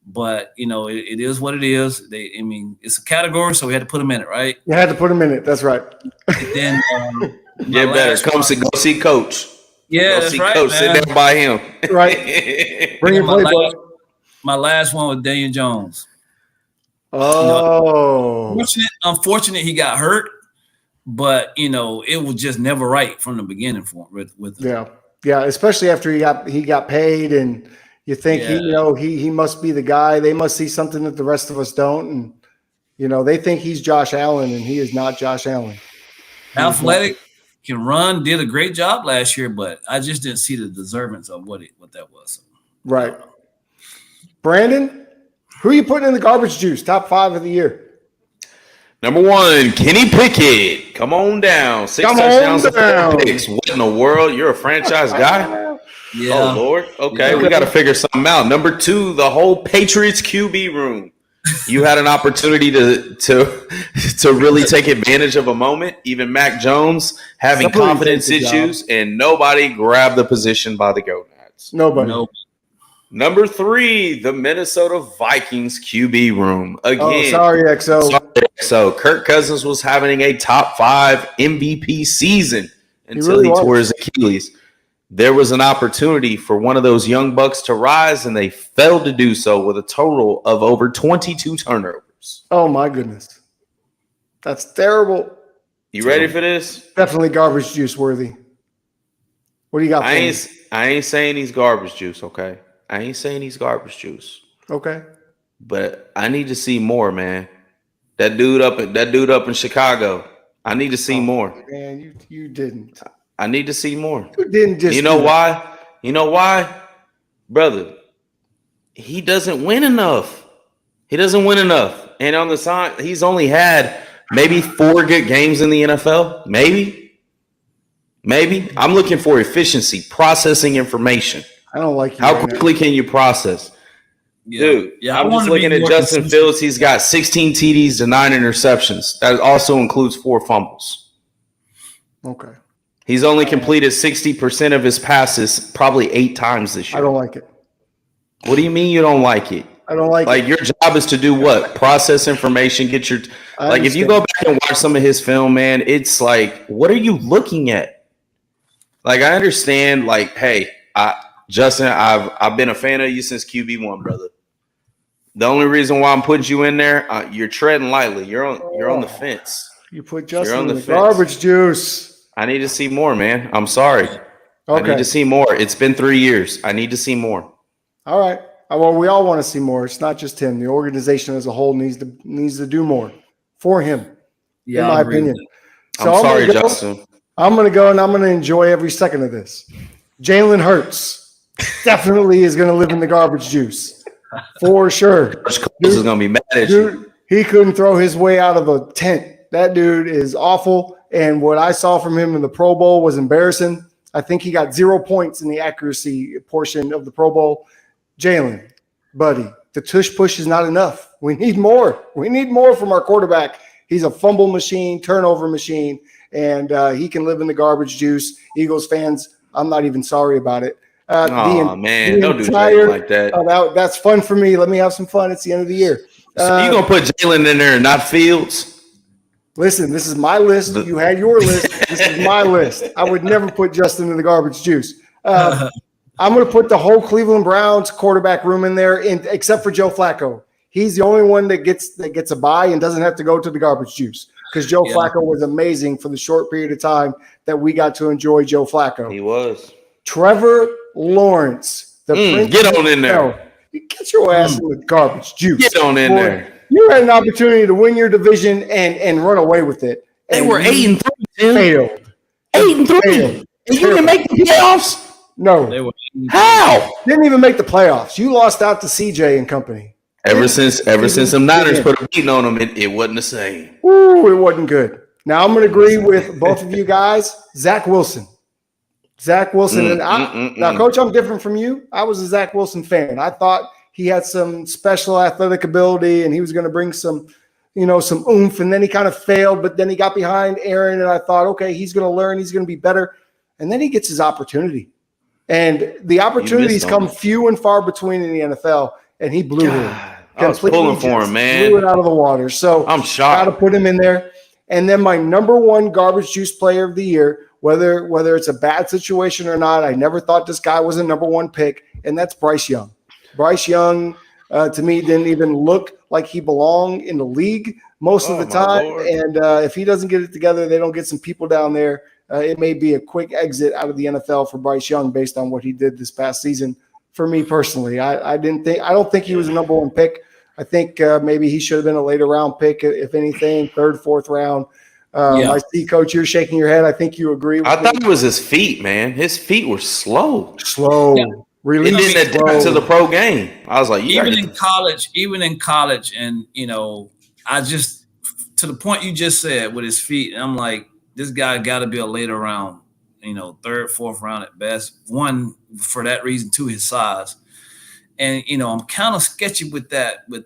But you know, it is what it is. I mean, it's a category, so we had to put them in it, right? You had to put them in it. That's right. And then get better. Go see Coach. Yeah, go see right, Coach. Man. Sit down by him. Right. Bring your playbook. My last one was Daniel Jones. Oh, you know, unfortunate he got hurt, but you know, it was just never right from the beginning for him with him. Yeah, especially after he got paid, and you think he must be the guy. They must see something that the rest of us don't, and you know, they think he's Josh Allen, and he is not Josh Allen. Athletic, can run, did a great job last year, but I just didn't see the deservings of what that was. Right. Brandon, who are you putting in the garbage juice? Top 5 of the year. Number 1, Kenny Pickett. Come on down. 6 touchdowns and 4 picks. What in the world? You're a franchise guy? Yeah. Oh, Lord. Okay, we got to figure something out. Number 2, the whole Patriots QB room. You had an opportunity to really take advantage of a moment. Even Mac Jones having confidence issues, and nobody grabbed the position by the gonads. Nobody. Number 3, the Minnesota Vikings QB room. Again, sorry, XO. Kirk Cousins was having a top 5 MVP season until he tore his Achilles. There was an opportunity for one of those young bucks to rise, and they failed to do so with a total of over 22 turnovers. Oh, my goodness. That's terrible. You ready for this? Definitely garbage juice worthy. What do you got? I ain't saying he's garbage juice, okay? I ain't saying he's garbage juice. Okay. But I need to see more, man. That dude up in Chicago. I need to see more. Man, you didn't. I need to see more. You didn't just. You know why? You know why? Brother, he doesn't win enough. He doesn't win enough. And on the side, he's only had maybe 4 good games in the NFL. Maybe. I'm looking for efficiency, processing information. I don't like you. How quickly can you process? Yeah. Dude, yeah, I'm just looking at Justin Fields. He's got 16 TDs to 9 interceptions. That also includes 4 fumbles. Okay. He's only completed 60% of his passes probably 8 times this year. I don't like it. What do you mean you don't like it? I don't like it. Like, your job is to do what? Process information, get your – like, if you go back and watch some of his film, man, it's like, what are you looking at? Like, I understand, like, hey, Justin, I've been a fan of you since QB1, brother. The only reason why I'm putting you in there, you're treading lightly. You're on the fence. You put Justin in the garbage juice. I need to see more, man. I'm sorry. Okay. I need to see more. It's been 3 years. I need to see more. All right. Well, we all want to see more. It's not just him. The organization as a whole needs to do more for him, in my opinion. So I'm sorry, Justin. I'm going to go and I'm going to enjoy every second of this. Jalen Hurts definitely is going to live in the garbage juice for sure. Coach is going to be mad at you. He couldn't throw his way out of a tent. That dude is awful. And what I saw from him in the Pro Bowl was embarrassing. I think he got 0 points in the accuracy portion of the Pro Bowl. Jalen, buddy, the tush push is not enough. We need more. We need more from our quarterback. He's a fumble machine, turnover machine, and he can live in the garbage juice. Eagles fans, I'm not even sorry about it. Man, don't do Jalen like that. That's fun for me. Let me have some fun. It's the end of the year. So you going to put Jalen in there and not Fields? Listen, this is my list. You had your list. This is my list. I would never put Justin in the garbage juice. I'm going to put the whole Cleveland Browns quarterback room in there, except for Joe Flacco. He's the only one that gets a bye and doesn't have to go to the garbage juice because Joe Flacco was amazing for the short period of time that we got to enjoy Joe Flacco. He was. Trevor Lawrence. Get on in there. Get your ass in the garbage juice. Get on in there. You had an opportunity to win your division and run away with it. They were 8-3. Failed. 8-3. And you didn't make the playoffs? No. They were How? Didn't even make the playoffs. You lost out to CJ and company. Ever since some Niners put a beating on them, it wasn't the same. Ooh, it wasn't good. Now I'm going to agree with both of you guys. Zach Wilson. Now, Coach, I'm different from you. I was a Zach Wilson fan. I thought he had some special athletic ability and he was going to bring some oomph, and then he kind of failed, but then he got behind Aaron, and I thought, okay, he's going to learn, he's going to be better, and then he gets his opportunity. And the opportunities come few and far between in the NFL, and he blew him. I was pulling for him, man. Blew it out of the water. So I'm shocked. Got to put him in there. And then my number one garbage juice player of the year, whether it's a bad situation or not, I never thought this guy was a number one pick, and that's Bryce Young. Bryce Young, to me, didn't even look like he belonged in the league most of the time. Lord. And if he doesn't get it together, they don't get some people down there. It may be a quick exit out of the NFL for Bryce Young based on what he did this past season. For me personally, I don't think he was a number one pick. I think maybe he should have been a later round pick, if anything, third, fourth round. I see, Coach, you're shaking your head. I think you agree with I thought it was his feet, man. His feet were slow. Yeah. Really, he didn't adapt to the pro game. I was like, even in college, and I just, to the point you just said with his feet, I'm like, this guy got to be a later round, third, fourth round at best. One, for that reason, two, his size. And I'm kind of sketchy with that. With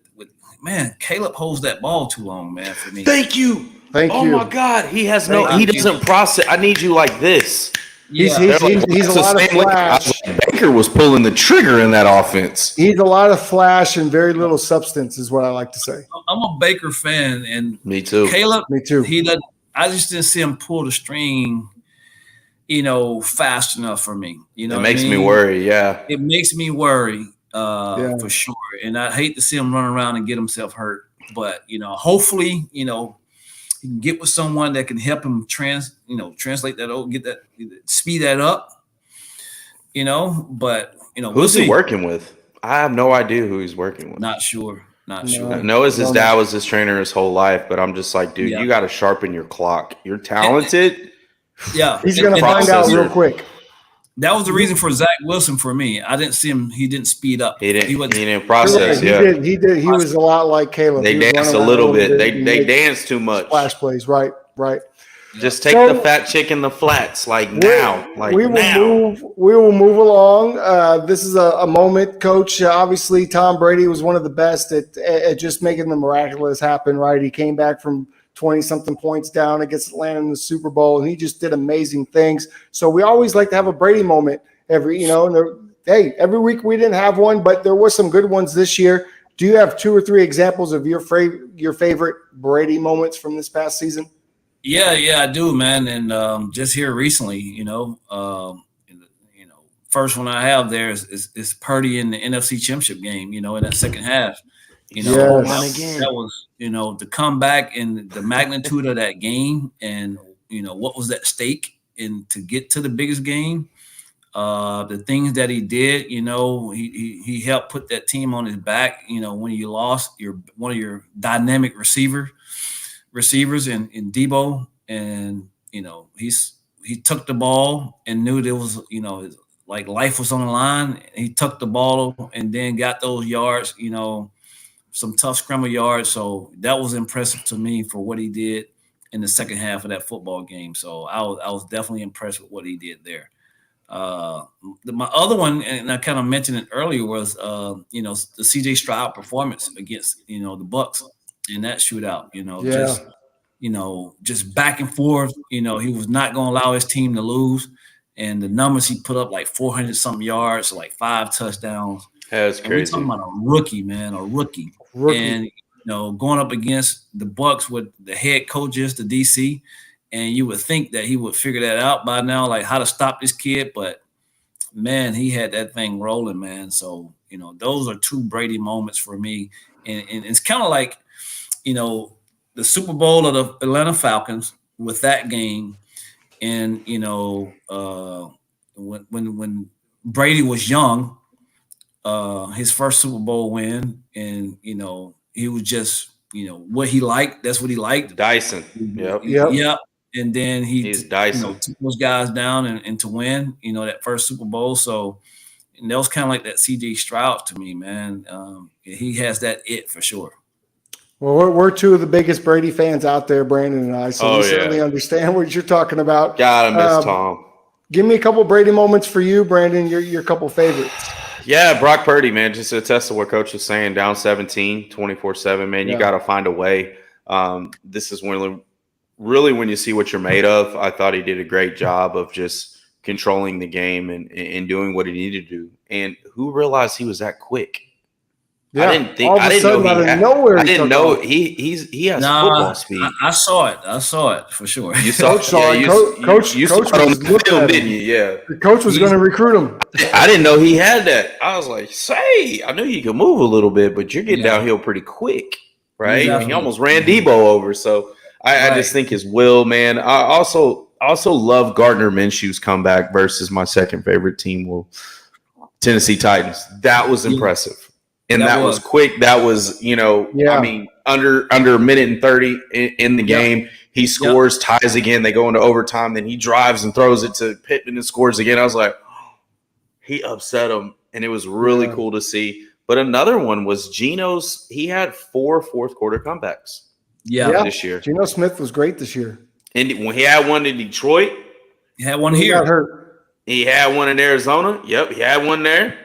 man, Caleb holds that ball too long, man. For me. Thank you. Oh my God, he doesn't process. I need you like this. He's a lot of flash. Baker was pulling the trigger in that offense. He's a lot of flash and very little substance, is what I like to say. I'm a Baker fan, and me too. Caleb, me too. I just didn't see him pull the string, fast enough for me. It makes me worry. Yeah, it makes me worry for sure. And I hate to see him run around and get himself hurt. But hopefully, he can get with someone that can help him translate that, speed that up. But who's he working with? I have no idea who he's working with. Not sure. I know his dad was his trainer his whole life, but I'm just like, dude, you got to sharpen your clock. You're talented. Yeah, he's going to find out real quick. That was the reason for Zach Wilson for me. I didn't see him. He didn't speed up. He didn't process. He did. He was a lot like Caleb. They danced a little bit. They danced too much. Splash plays, right. Just take the fat chick in the flats, now. We will move along. This is a moment, Coach. Obviously, Tom Brady was one of the best at just making the miraculous happen. Right, he came back from 20-something points down against Atlanta in the Super Bowl, and he just did amazing things. So we always like to have a Brady moment every week we didn't have one, but there were some good ones this year. Do you have 2 or 3 examples of your favorite Brady moments from this past season? Yeah, I do, man. And just here recently, first one I have there is Purdy in the NFC Championship game, in that second half. That was, the comeback and the magnitude of that game, and what was at stake, and to get to the biggest game, the things that he did, he helped put that team on his back. When you lost one of your dynamic receivers in Debo, and he took the ball and knew there was like life was on the line. He took the ball and then got those yards, some tough scramble yards. So that was impressive to me for what he did in the second half of that football game. So I was definitely impressed with what he did there. My other one, and I kind of mentioned it earlier, was the CJ Stroud performance against the Bucks in that shootout. Just back and forth. He was not going to allow his team to lose, and the numbers he put up, like 400 something yards, like 5 touchdowns. That's crazy. We're talking about a rookie, man, a rookie. And going up against the Bucks with the head coaches, the DC. And you would think that he would figure that out by now, like how to stop this kid. But, man, he had that thing rolling, man. So, those are 2 Brady moments for me. And it's kind of like, the Super Bowl of the Atlanta Falcons with that game. And, when Brady was young, his first Super Bowl win. And, he was just, what he liked. That's what he liked. Dyson. Yep. And then he's Dyson. Took those guys down and to win, that first Super Bowl. So, and that was kind of like that CJ Stroud to me, man. He has that it for sure. Well, we're 2 of the biggest Brady fans out there, Brandon and I. So we certainly understand what you're talking about. Gotta miss Tom. Give me a couple Brady moments for you, Brandon. Your couple favorites. Yeah, Brock Purdy, man. Just to attest to what Coach was saying, down 17, 24/7, man. You got to find a way. This is really when you see what you're made of. I thought he did a great job of just controlling the game and doing what he needed to do. And who realized he was that quick? Yeah. I didn't know he has football speed. I saw it for sure. You saw it. Coach on the field, didn't you? Yeah. The coach was going to recruit him. I didn't know he had that. I was like, I knew you could move a little bit, but you're getting downhill pretty quick, right? Exactly. He almost ran Debo over. So I just think his will, man. I also love Gardner Minshew's comeback versus my second favorite team, Tennessee Titans. That was impressive. And that was quick. That was, I mean, under a minute and 30 in the game. He scores, ties again. They go into overtime. Then he drives and throws it to Pittman and scores again. I was like, he upset him. And it was really cool to see. But another one was Geno's. He had 4 fourth-quarter comebacks this year. Geno Smith was great this year. And when he had one in Detroit. He had one here. Got hurt. He had one in Arizona. Yep, he had one there.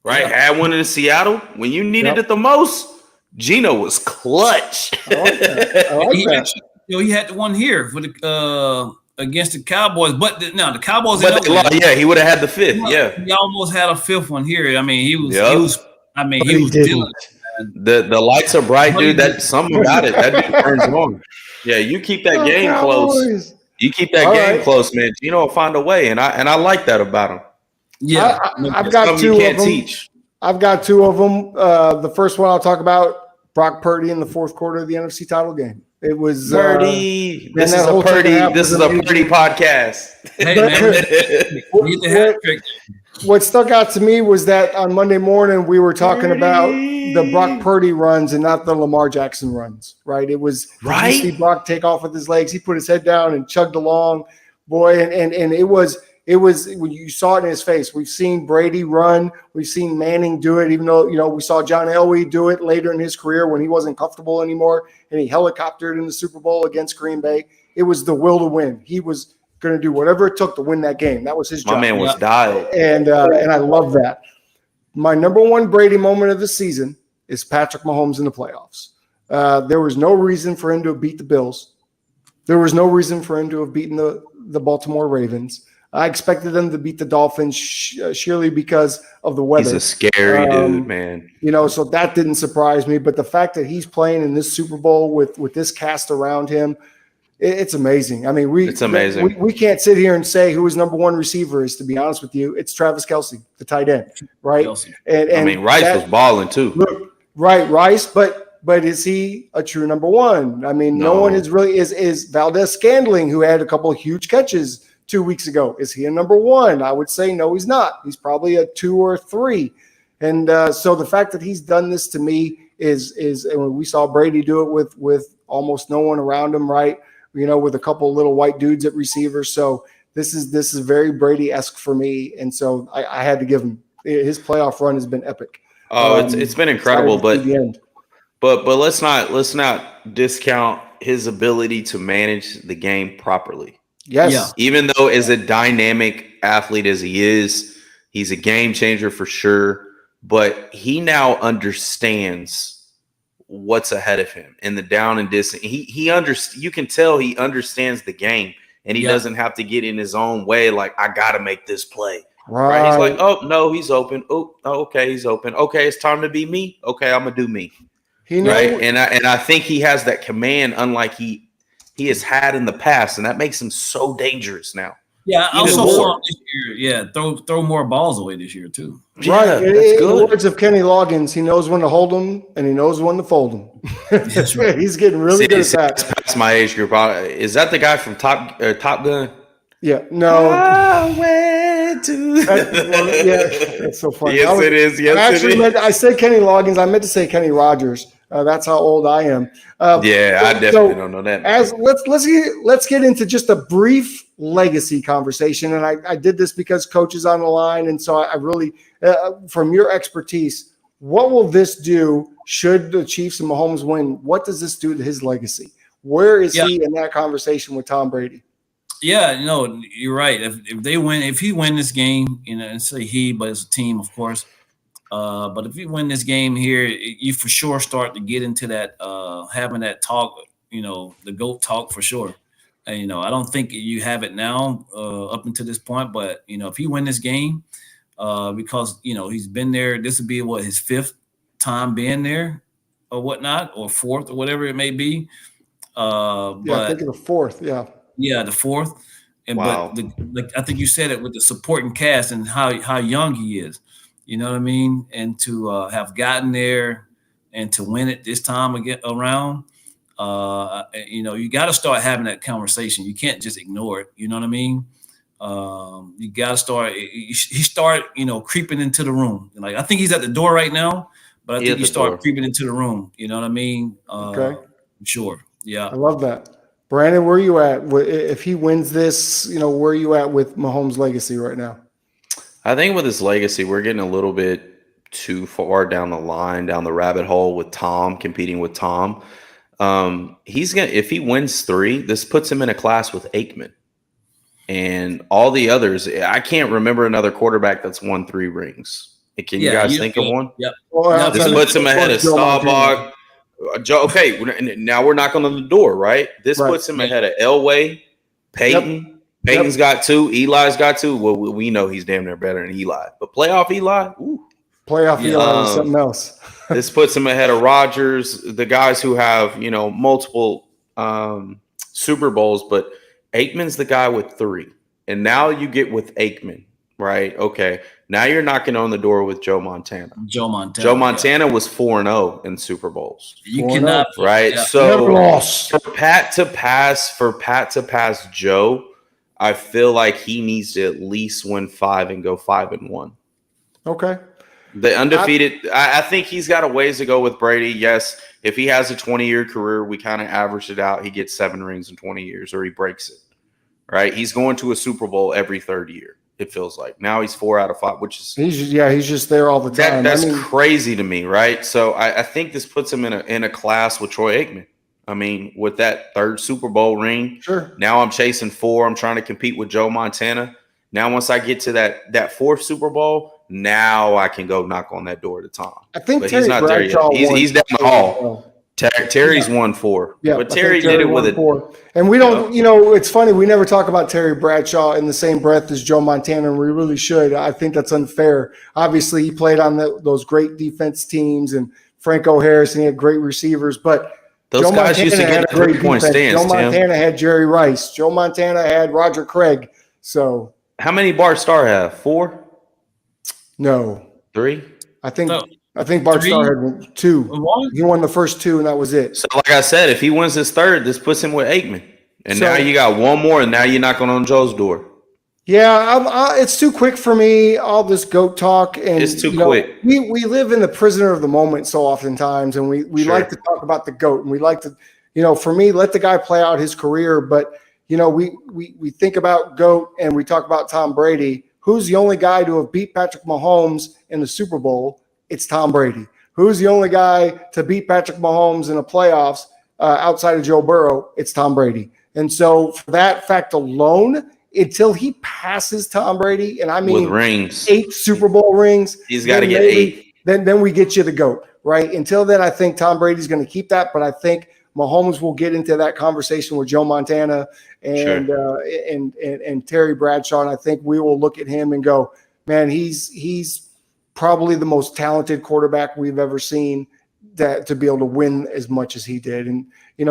Right, had one in Seattle. When you needed it the most, Geno was clutch. I like that. He had the one here for the against the Cowboys, but the Cowboys. He would have had the 5th. He almost had a 5th one here. I mean, he was dealing. The lights are bright, dude. That something about it. That dude turns on. Yeah, you keep that game close. You keep that game close, man. Geno will find a way, and I like that about him. Yeah, I've got 2 of them. I've got 2 of them. The first one I'll talk about, Brock Purdy in the 4th quarter of the NFC title game. It was Purdy. This is a Purdy podcast. Hey, man. What stuck out to me was that on Monday morning we were talking about the Brock Purdy runs and not the Lamar Jackson runs. Right? It was right. You see Brock take off with his legs. He put his head down and chugged along, boy, and it was. It was when you saw it in his face. We've seen Brady run. We've seen Manning do it, even though, we saw John Elway do it later in his career when he wasn't comfortable anymore and he helicoptered in the Super Bowl against Green Bay. It was the will to win. He was going to do whatever it took to win that game. That was his job. My man was dialed. And I love that. My number one Brady moment of the season is Patrick Mahomes in the playoffs. There was no reason for him to have beat the Bills. There was no reason for him to have beaten the Baltimore Ravens. I expected them to beat the Dolphins sheerly because of the weather. He's a scary dude, man. So that didn't surprise me. But the fact that he's playing in this Super Bowl with this cast around him, it's amazing. I mean, it's amazing. We can't sit here and say who his number one receiver is, to be honest with you. It's Travis Kelce, the tight end, right? And Rice was balling too. Look, right, Rice, but is he a true number one? I mean, no one is really – is Valdez-Scantling, who had a couple of huge catches 2 weeks ago. Is he a number one? I would say no, he's not. He's probably a 2 or 3. And so the fact that he's done this to me is and we saw Brady do it with almost no one around him, right? With a couple little white dudes at receiver. So this is very Brady-esque for me. And so I had to give him – his playoff run has been epic. Oh, it's been incredible, but let's not discount his ability to manage the game properly. Yes. Yeah. Even though as a dynamic athlete as he is, he's a game changer for sure. But he now understands what's ahead of him in the down and distance. You can tell he understands the game, and he doesn't have to get in his own way. Like, I gotta make this play. Right? He's like, oh no, he's open. Oh, okay, he's open. Okay, it's time to be me. Okay, I'm gonna do me. Right, and I think he has that command, unlike he has had in the past, and that makes him so dangerous now. Yeah, I also saw him this year. Yeah, throw more balls away this year too. Right. Yeah, in the words of Kenny Loggins, he knows when to hold them and he knows when to fold them. That's right. He's getting really good at that. That's past my age group. Is that the guy from Top Gun? Yeah. No. It's so funny. Yes, it is. Yes, it is. I said Kenny Loggins. I meant to say Kenny Rogers. That's how old I am. I definitely don't know that. Let's get into just a brief legacy conversation, and I did this because Coach is on the line, and so I really, from your expertise, what will this do should the Chiefs and Mahomes win? What does this do to his legacy? Where is he in that conversation with Tom Brady? Yeah, you're right. If he win this game, and say he, but it's a team, of course. But if you win this game here, you for sure start to get into that having that talk, the GOAT talk for sure. And, I don't think you have it now up until this point, but if you win this game, because he's been there, this would be his fifth time being there, or whatnot, or fourth, or whatever it may be. I think the fourth. Yeah, the fourth. And wow. But I think you said it with the supporting cast and how young he is. You know what I mean? And to have gotten there and to win it this time around, you got to start having that conversation. You can't just ignore it. You know what I mean? You got to start. He started, creeping into the room. Like, I think he's at the door right now, but I think he started creeping into the room. You know what I mean? Okay. Sure. Yeah. I love that. Brandon, where are you at? If he wins this, where are you at with Mahomes' legacy right now? I think with his legacy, we're getting a little bit too far down the line, down the rabbit hole with Tom, competing with Tom. If he wins 3, this puts him in a class with Aikman and all the others. I can't remember another quarterback that's won 3 rings. Can you guys think of one? Yep. Well, this puts him ahead of Staubach. Okay, now we're knocking on the door, right? This puts him ahead of Elway, Peyton. Yep. Peyton's got 2. Eli's got 2. Well, we know he's damn near better than Eli. But playoff Eli? Ooh. Playoff Eli is something else. This puts him ahead of Rodgers, the guys who have, multiple Super Bowls. But Aikman's the guy with 3. And now you get with Aikman, right? Okay. Now you're knocking on the door with Joe Montana. Joe Montana was 4-0 in Super Bowls. You cannot. Right? Yeah. So for Pat to pass Joe, I feel like he needs to at least win 5 and go 5-1. Okay. The undefeated, I think he's got a ways to go with Brady. Yes, if he has a 20-year career, we kind of averaged it out. He gets 7 rings in 20 years or he breaks it, right? He's going to a Super Bowl every third year, it feels like. Now he's 4 out of 5, which is – he's just there all the time. That's crazy to me, right? So I think this puts him in a class with Troy Aikman. I mean, with that 3rd Super Bowl ring, sure. Now I'm chasing 4. I'm trying to compete with Joe Montana. Now, once I get to that 4th Super Bowl, now I can go knock on that door to Tom. I think but he's not there yet. He's down the hall. Terry's won 4. Yeah, but Terry did it with 4. And we don't, it's funny. We never talk about Terry Bradshaw in the same breath as Joe Montana, and we really should. I think that's unfair. Obviously, he played on those great defense teams, and Franco Harris, and he had great receivers, but those Joe guys Montana used to get a 3-point stance. Joe Montana had Jerry Rice. Joe Montana had Roger Craig. So how many Bart Starr have? 4? No. 3? I think Bart Starr had 2. He won the first 2, and that was it. So like I said, if he wins his 3rd, this puts him with Aikman. And now you got 1 more, and now you're knocking on Joe's door. Yeah, it's too quick for me, all this GOAT talk. And it's too quick. We live in the prisoner of the moment so oftentimes, and we like to talk about the GOAT, and we like to, for me, let the guy play out his career. But, we think about GOAT and we talk about Tom Brady. Who's the only guy to have beat Patrick Mahomes in the Super Bowl? It's Tom Brady. Who's the only guy to beat Patrick Mahomes in the playoffs outside of Joe Burrow? It's Tom Brady. And so for that fact alone, until he passes Tom Brady, and I mean with rings, 8 Super Bowl rings, he's got to get 8. Then we get you the GOAT, right? Until then, I think Tom Brady's going to keep that, but I think Mahomes will get into that conversation with Joe Montana and Terry Bradshaw, and I think we will look at him and go, man, he's probably the most talented quarterback we've ever seen to be able to win as much as he did. And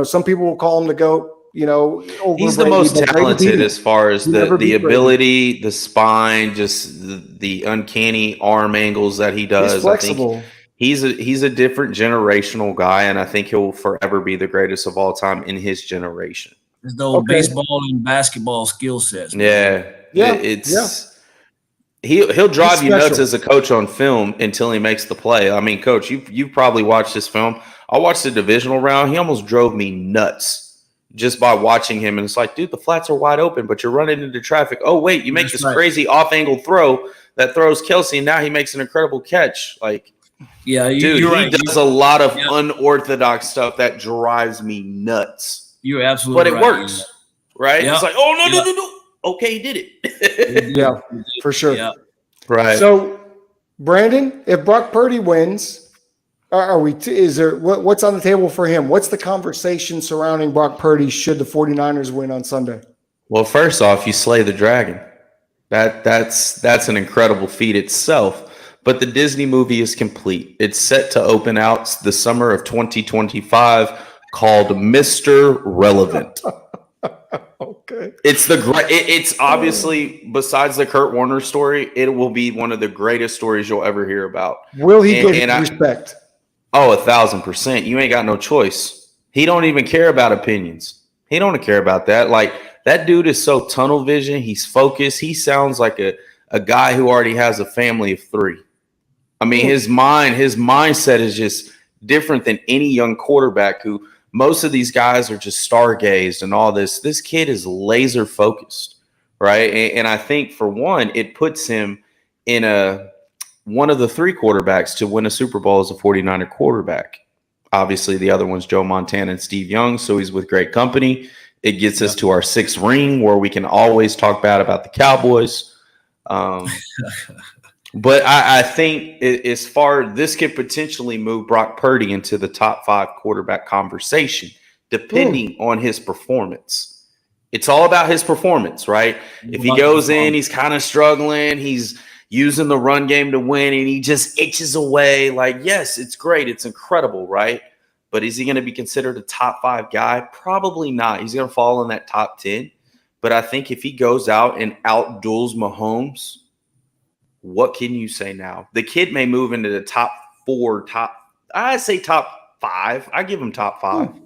some people will call him the GOAT. Over he's Brady, the most talented as far as the ability, Brady. the spine, just the uncanny arm angles that he does. He's flexible. I think he's a different generational guy, and I think he'll forever be the greatest of all time in his generation. As though baseball and basketball skill sets. Man. He'll drive you nuts as a coach on film until he makes the play. I mean, Coach, you've probably watched this film. I watched the divisional round. He almost drove me nuts just by watching him. And it's like, dude, the flats are wide open, but you're running into traffic. Oh, wait, you make this crazy off-angle throw that throws Kelsey, and now he makes an incredible catch. Like, yeah, dude, he does a lot of unorthodox stuff that drives me nuts. You're absolutely right. But it works, right? It's like, oh, no. Okay, he did it. Yeah, for sure. Yeah. Right. So, Brandon, if Brock Purdy wins, what's on the table for him? What's the conversation surrounding Brock Purdy should the 49ers win on Sunday? Well, first off, you slay the dragon. That's an incredible feat itself. But the Disney movie is complete. It's set to open out the summer of 2025, called Mr. Relevant. Okay. It's obviously, besides the Kurt Warner story, it will be one of the greatest stories you'll ever hear about. Will he get respect? Oh, 1,000%. You ain't got no choice. He don't even care about opinions. He don't care about that. Like, that dude is so tunnel vision. He's focused. He sounds like a guy who already has a family of 3. I mean, his mindset is just different than any young quarterback who most of these guys are just stargazed and all this. This kid is laser focused, right? And I think, for one, it puts him in one of the 3 quarterbacks to win a Super Bowl as a 49er quarterback. Obviously, the other one's Joe Montana and Steve Young, so he's with great company. It gets us to our 6th ring where we can always talk bad about the Cowboys. But I think as far this could potentially move Brock Purdy into the top 5 quarterback conversation, depending on his performance. It's all about his performance, right? If he goes in, he's kind of struggling, he's using the run game to win, and he just itches away. Like, yes, it's great. It's incredible, right? But is he going to be considered a top 5 guy? Probably not. He's going to fall in that top 10. But I think if he goes out and outduels Mahomes, what can you say now? The kid may move into the top 4, I say top 5. I give him top 5.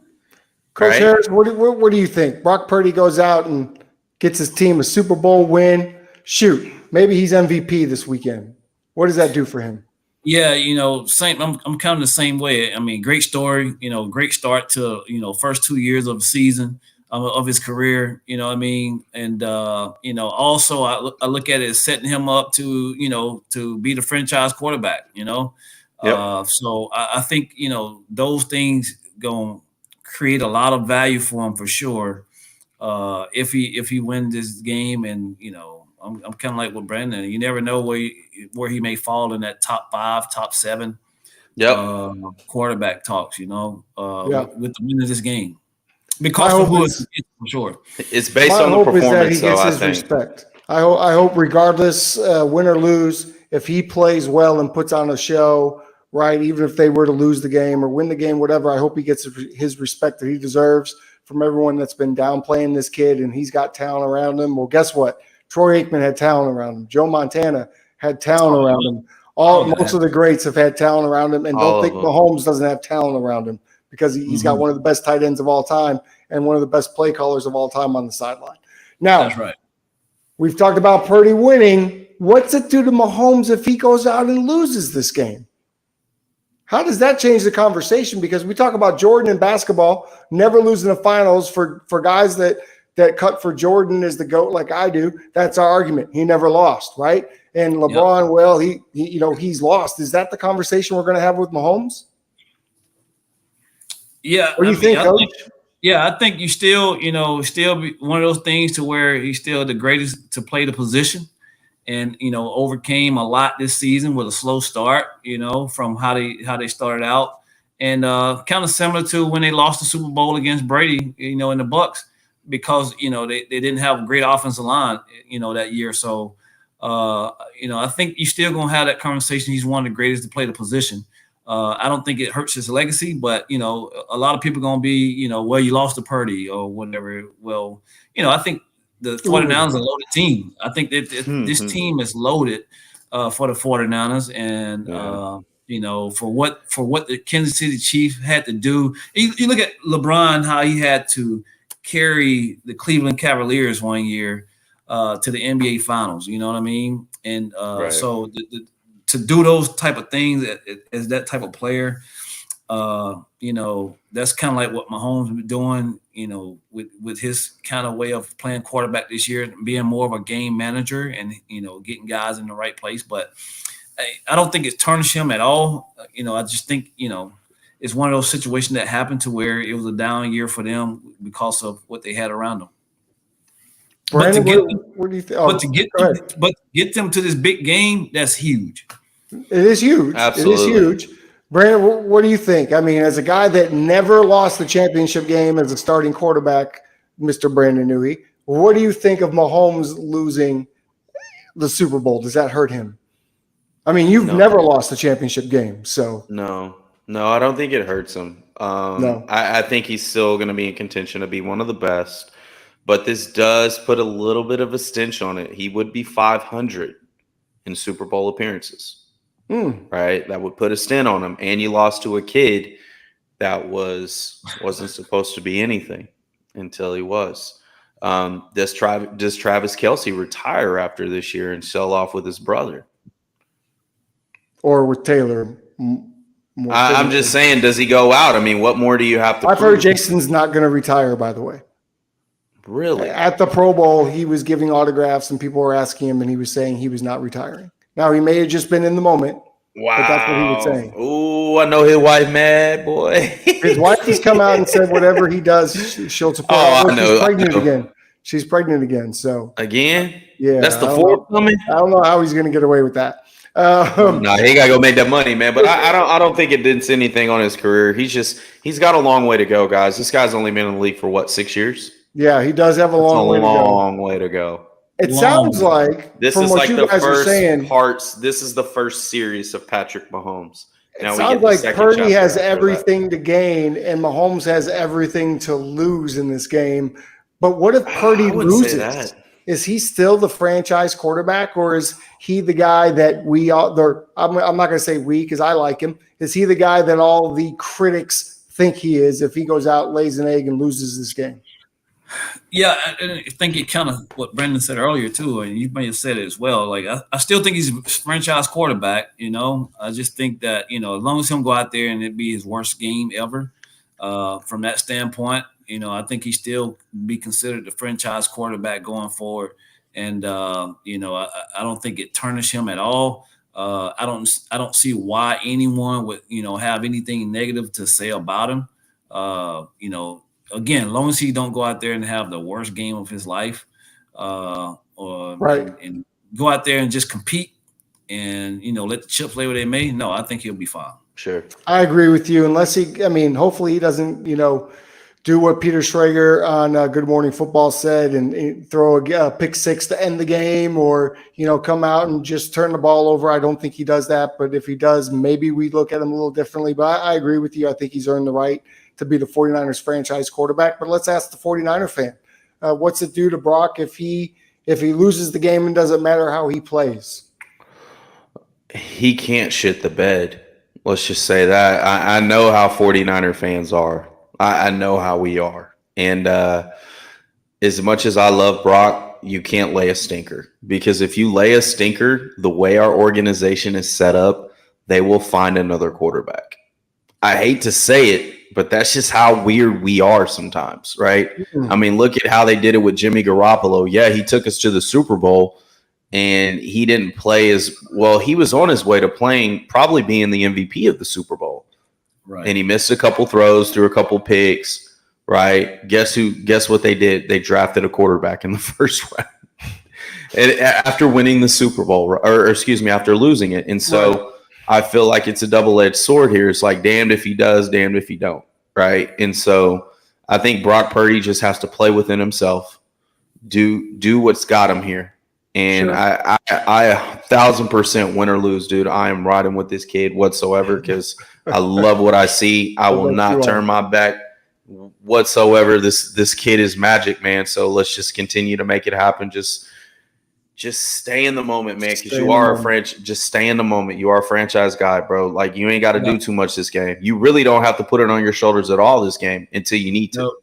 Coach Harris, what do you think? Brock Purdy goes out and gets his team a Super Bowl win. Shoot, maybe he's MVP this weekend. What does that do for him? Yeah, same. I'm kind of the same way. I mean, great story. Great start to first 2 years of the season of his career. You know what I mean? And also I look at it as setting him up to to be the franchise quarterback. Yep. So I think those things gonna create a lot of value for him for sure. If he wins this game, and I'm kind of like with Brandon. You never know where he may fall in that top 5, top 7 quarterback talks, with the win of this game. Because of who it's for sure. It's based on the performance, is that he gets his respect. I hope regardless, win or lose, if he plays well and puts on a show, right, even if they were to lose the game or win the game, whatever, I hope he gets his respect that he deserves from everyone that's been downplaying this kid, and he's got talent around him. Well, guess what? Troy Aikman had talent around him. Joe Montana had talent around him. Most of the greats have had talent around him, and don't think Mahomes doesn't have talent around him, because he's got one of the best tight ends of all time and one of the best play callers of all time on the sideline. Now, that's right. We've talked about Purdy winning. What's it do to Mahomes if he goes out and loses this game? How does that change the conversation? Because we talk about Jordan in basketball, never losing the finals for guys that cut for Jordan as the GOAT like I do. That's our argument. He never lost, right? And LeBron, well, he's lost. Is that the conversation we're going to have with Mahomes? Yeah. What do you think, Coach? Yeah, I think you still, be one of those things to where he's still the greatest to play the position, and overcame a lot this season with a slow start. From how they started out, and kind of similar to when they lost the Super Bowl against Brady, in the Bucks, because they didn't have a great offensive line, that year. So, I think you're still gonna have that conversation. He's one of the greatest to play the position. I don't think it hurts his legacy, but a lot of people are gonna be, well, you lost to Purdy or whatever. Well, I think the 49ers are a loaded team. I think that this team is loaded for the 49ers, and for what the Kansas City Chiefs had to do. You look at LeBron, how he had to carry the Cleveland Cavaliers one year to the NBA Finals. You know what I mean? And Right. So to do those type of things as that type of player, that's kind of like what Mahomes been doing, with his kind of way of playing quarterback this year, being more of a game manager and, getting guys in the right place. But I don't think it tarnished him at all. I just think, it's one of those situations that happened to where it was a down year for them because of what they had around them. Brandon, what do you think? But to get them to this big game, that's huge. It is huge. Absolutely. It is huge. Brandon, what do you think? I mean, as a guy that never lost the championship game as a starting quarterback, Mr. Brandon Newey, what do you think of Mahomes losing the Super Bowl? Does that hurt him? I mean, you've never lost the championship game, so. No, I don't think it hurts him. No. I think he's still going to be in contention to be one of the best, but this does put a little bit of a stench on it. He would be 500 in Super Bowl appearances. Right, that would put a stint on him, and you lost to a kid that wasn't supposed to be anything until he was. Does Travis Kelce retire after this year and sell off with his brother, or with Taylor? I'm just saying, does he go out? I mean, what more do you have to? I've heard Jason's not going to retire. By the way, really, at the Pro Bowl, he was giving autographs, and people were asking him, and he was saying he was not retiring. Now, he may have just been in the moment. Wow. But that's what he was saying. Ooh, I know his wife mad, boy. His wife has come out and said whatever he does, she'll support. Oh, I know. She's pregnant again. She's pregnant again. So again? Yeah. That's the fourth coming? I don't know how he's going to get away with that. No, he got to go make that money, man. But I don't think it did anything on his career. He's got a long way to go, guys. This guy's only been in the league for, what, 6 years? Yeah, he does have a long way to go. It sounds like this from is what like you the guys are saying, first parts. This is the first series of Patrick Mahomes. It sounds like Purdy has everything to gain and Mahomes has everything to lose in this game. But what if Purdy loses? Is he still the franchise quarterback, or is he the guy that we all? I'm not going to say we because I like him. Is he the guy that all the critics think he is if he goes out, lays an egg, and loses this game? Yeah, I think it kind of what Brendan said earlier too, and you may have said it as well. Like I still think he's a franchise quarterback. I just think that as long as him go out there and it be his worst game ever, from that standpoint, I think he still be considered the franchise quarterback going forward. And I don't think it tarnished him at all. I don't see why anyone would have anything negative to say about him. Again, as long as he don't go out there and have the worst game of his life, and go out there and just compete and let the chips lay where they may. No, I think he'll be fine. Sure, I agree with you. Unless hopefully he doesn't, do what Peter Schrager on Good Morning Football said and throw a pick six to end the game, or come out and just turn the ball over. I don't think he does that, but if he does, maybe we look at him a little differently. But I agree with you. I think he's earned the right to be the 49ers franchise quarterback. But let's ask the 49er fan, what's it do to Brock if he loses the game and doesn't matter how he plays? He can't shit the bed. Let's just say that. I know how 49er fans are. I know how we are. And as much as I love Brock, you can't lay a stinker. Because if you lay a stinker, the way our organization is set up, they will find another quarterback. I hate to say it, but that's just how weird we are sometimes, right? Mm-hmm. I mean, look at how they did it with Jimmy Garoppolo. Yeah, he took us to the Super Bowl, and he didn't play as well. He was on his way to probably being the MVP of the Super Bowl. Right. And he missed a couple throws, threw a couple picks, right? Guess what they did? They drafted a quarterback in the first round. And after winning the Super Bowl, or excuse me, after losing it. And so I feel like it's a double-edged sword here. It's like damned if he does, damned if he don't, right? And so I think Brock Purdy just has to play within himself, do what's got him here. And sure. I 1,000% win or lose, dude. I am riding with this kid whatsoever because I love what I see. I will not turn my back whatsoever. This kid is magic, man. So let's just continue to make it happen. Just stay in the moment, man, because you are just stay in the moment. You are a franchise guy, bro. Like, you ain't got to do too much this game. You really don't have to put it on your shoulders at all this game until you need to. Nope.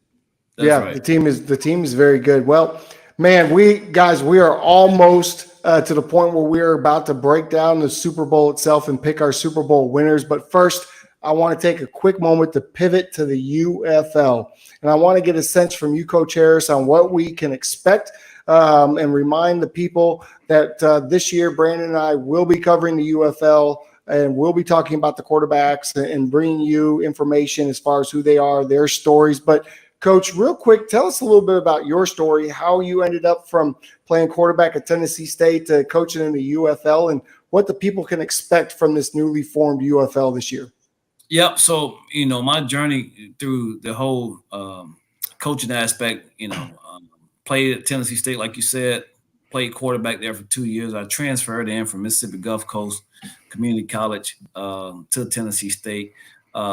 Right. The team is very good. Well, man, we are almost to the point where we are about to break down the Super Bowl itself and pick our Super Bowl winners. But first, I want to take a quick moment to pivot to the UFL. And I want to get a sense from you, Coach Harris, on what we can expect and remind the people that this year, Brandon and I will be covering the UFL and we'll be talking about the quarterbacks and bringing you information as far as who they are, their stories. But Coach, real quick, tell us a little bit about your story, how you ended up from playing quarterback at Tennessee State to coaching in the UFL, and what the people can expect from this newly formed UFL this year. Yep. So, my journey through the whole coaching aspect, played at Tennessee State, like you said, played quarterback there for 2 years. I transferred in from Mississippi Gulf Coast Community College to Tennessee State.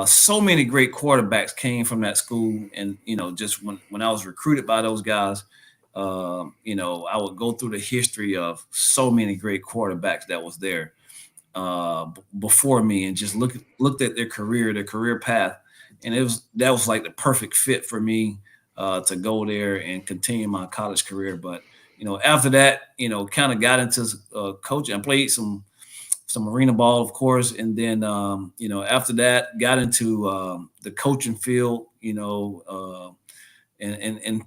So many great quarterbacks came from that school. And, just when I was recruited by those guys, I would go through the history of so many great quarterbacks that was there before me and just looked at their career path. And that was like the perfect fit for me to go there and continue my college career. But, after that, kind of got into coaching. I played some arena ball, of course. And then, after that, got into the coaching field, and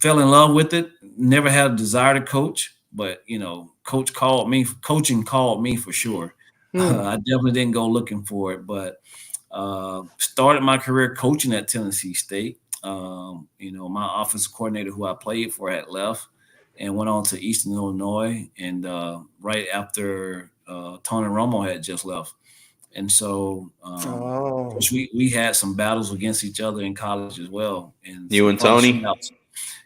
fell in love with it. Never had a desire to coach, but, coaching called me for sure. I definitely didn't go looking for it, but started my career coaching at Tennessee State. My offensive coordinator who I played for had left and went on to Eastern Illinois. And right after Tony Romo had just left. And so we had some battles against each other in college as well. And you and Tony? Shootouts.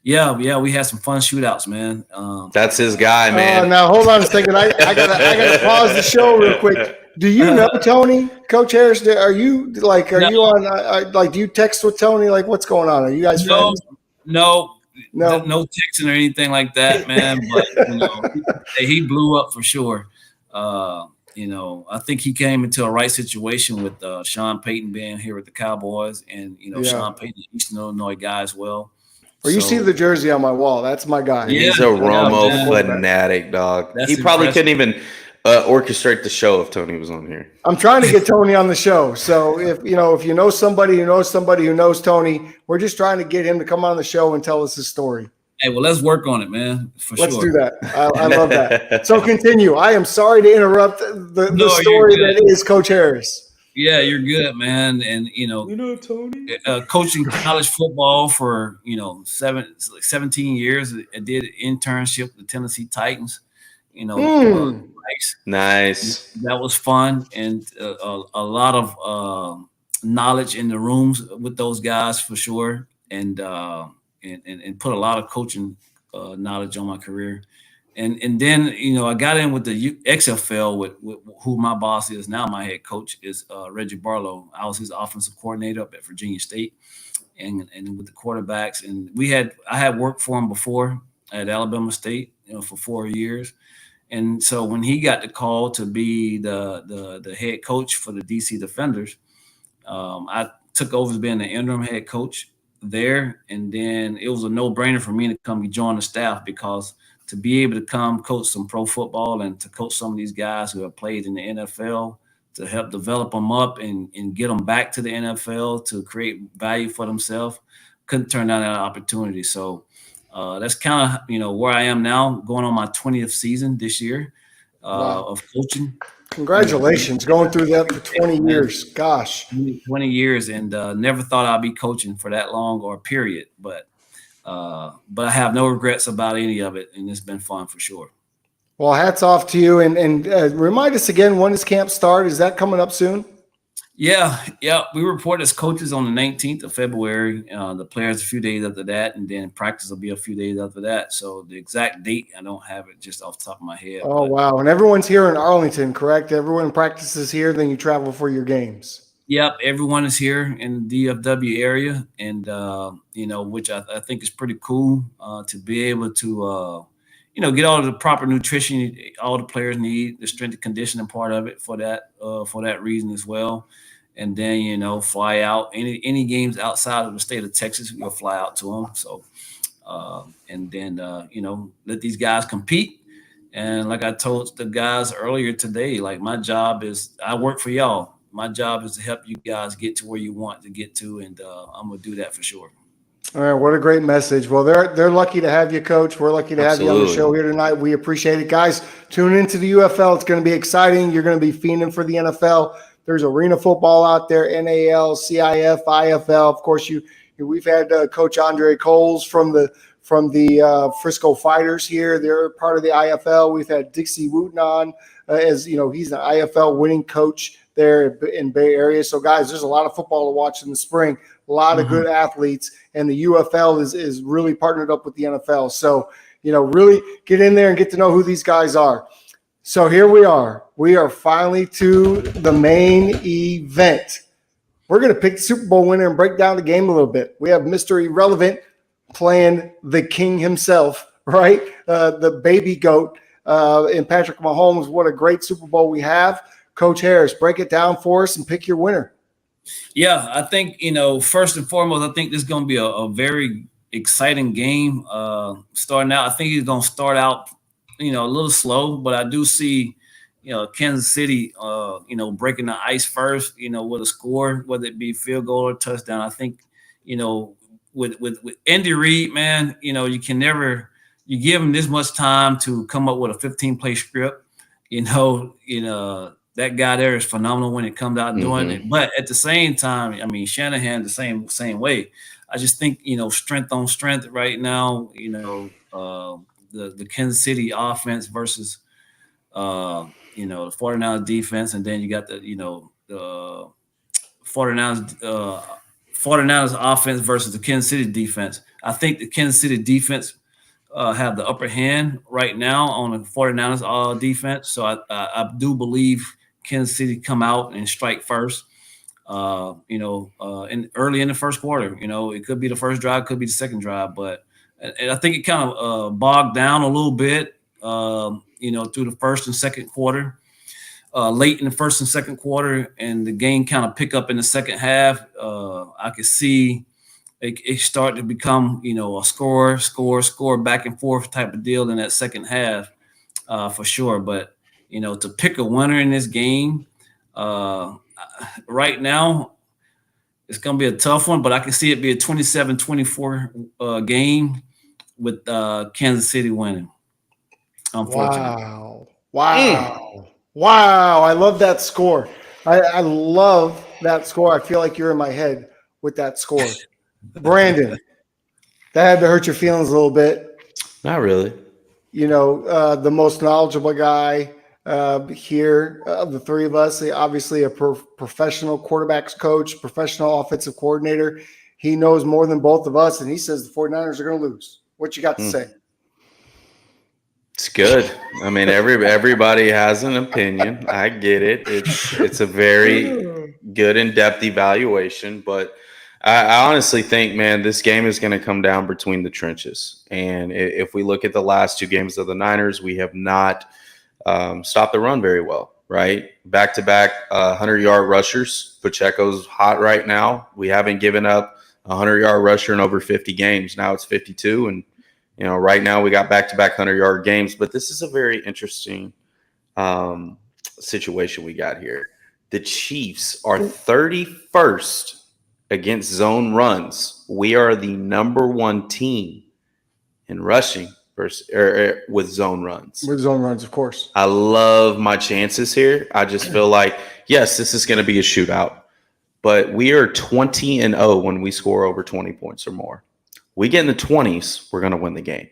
Yeah, we had some fun shootouts, man. That's his guy, man. Now hold on a second. I gotta pause the show real quick. Do you know Tony, Coach Harris? Are you on? Do you text with Tony? Like, what's going on? Are you guys friends? No texting or anything like that, man. But he blew up for sure. I think he came into a right situation with Sean Payton being here with the Cowboys, and Sean Payton, Eastern Illinois guy as well. Well, you see the jersey on my wall. That's my guy. Yeah, he's a Romo fanatic, dog. He probably couldn't even orchestrate the show if Tony was on here. I'm trying to get Tony on the show. So if you know somebody who knows somebody who knows Tony, we're just trying to get him to come on the show and tell us his story. Hey, well, let's work on it, man. Let's do that. I love that. So continue. I am sorry to interrupt the story that is Coach Harris. Yeah, you're good, man. And Tony, coaching college football for 17 years. I did an internship with the Tennessee Titans. Nice. That was fun, and a lot of knowledge in the rooms with those guys for sure, and put a lot of coaching knowledge on my career. And then, I got in with the XFL with who my boss is now. My head coach is Reggie Barlow. I was his offensive coordinator up at Virginia State and with the quarterbacks. And I had worked for him before at Alabama State, for 4 years. And so when he got the call to be the head coach for the DC Defenders, I took over as being the interim head coach there. And then it was a no-brainer for me to come join the staff, because to be able to come coach some pro football and to coach some of these guys who have played in the NFL, to help develop them up and get them back to the NFL to create value for themselves, couldn't turn down that opportunity. So that's kind of, where I am now, going on my 20th season this year of coaching. Congratulations, going through that for 20 years. Gosh. 20 years, and never thought I'd be coaching for that long or period. But I have no regrets about any of it, and it's been fun for sure. Well, hats off to you, and remind us again, when does camp start? Is that coming up soon? Yeah. We report as coaches on the 19th of February. The players a few days after that, and then practice will be a few days after that. So the exact date, I don't have it just off the top of my head. Oh, wow. And everyone's here in Arlington, correct? Everyone practices here, then you travel for your games. Yep, everyone is here in the DFW area, and which I think is pretty cool to be able to get all of the proper nutrition all the players need, the strength and conditioning part of it for that reason as well. And then fly out any games outside of the state of Texas, we'll fly out to them. So and then let these guys compete. And like I told the guys earlier today, like my job is I work for y'all. My job is to help you guys get to where you want to get to, and I'm gonna do that for sure. All right, what a great message. Well, they're lucky to have you, Coach. We're lucky to have you on the show here tonight. We appreciate it. Guys, tune into the UFL. It's going to be exciting. You're going to be fiending for the NFL. There's arena football out there, NAL, CIF, IFL. Of course, we've had Coach Andre Coles from the Frisco Fighters here. They're part of the IFL. We've had Dixie Wooten on as he's an IFL winning coach there in Bay Area. So, guys, there's a lot of football to watch in the spring. A lot of good athletes, and the UFL is really partnered up with the NFL. So, really get in there and get to know who these guys are. So here we are. We are finally to the main event. We're going to pick the Super Bowl winner and break down the game a little bit. We have Mr. Irrelevant playing the king himself, right? The baby goat in Patrick Mahomes. What a great Super Bowl we have. Coach Harris, break it down for us and pick your winner. Yeah, I think, first and foremost, I think this is going to be a very exciting game starting out. I think he's going to start out, a little slow, but I do see, Kansas City, breaking the ice first, with a score, whether it be field goal or touchdown. I think, with Andy Reid, man, you can never – you give him this much time to come up with a 15-play script, that guy there is phenomenal when it comes out doing it. But at the same time, I mean, Shanahan the same way. I just think, strength on strength right now, the Kansas City offense versus, the 49ers defense. And then you got the 49ers offense versus the Kansas City defense. I think the Kansas City defense have the upper hand right now on the 49ers defense. So I do believe Kansas City come out and strike first, in early in the first quarter. It could be the first drive, could be the second drive, but and I think it kind of bogged down a little bit, through the first and second quarter, late in the first and second quarter, and the game kind of pick up in the second half. I could see it start to become, a score back and forth type of deal in that second half, for sure. But, to pick a winner in this game right now, it's going to be a tough one, but I can see it be a 27-24 game with Kansas City winning, unfortunately. Wow. I love that score. I love that score. I feel like you're in my head with that score. Brandon, that had to hurt your feelings a little bit. Not really. The most knowledgeable guy here of the three of us, obviously a professional quarterbacks coach, professional offensive coordinator. He knows more than both of us, and he says the 49ers are going to lose. What you got to say? It's good. I mean, everybody has an opinion. I get it. It's a very good in-depth evaluation, but I honestly think, man, this game is going to come down between the trenches. And if we look at the last two games of the Niners, we have not stopped the run very well, right? Back-to-back 100-yard rushers. Pacheco's hot right now. We haven't given up a 100-yard rusher in over 50 games. Now it's 52, and right now we got back-to-back 100-yard games. But this is a very interesting situation we got here. The Chiefs are 31st against zone runs. We are the number one team in rushing with zone runs. With zone runs, of course. I love my chances here. I just feel like, yes, this is going to be a shootout, but we are 20-0 when we score over 20 points or more. We get in the 20s, we're going to win the game.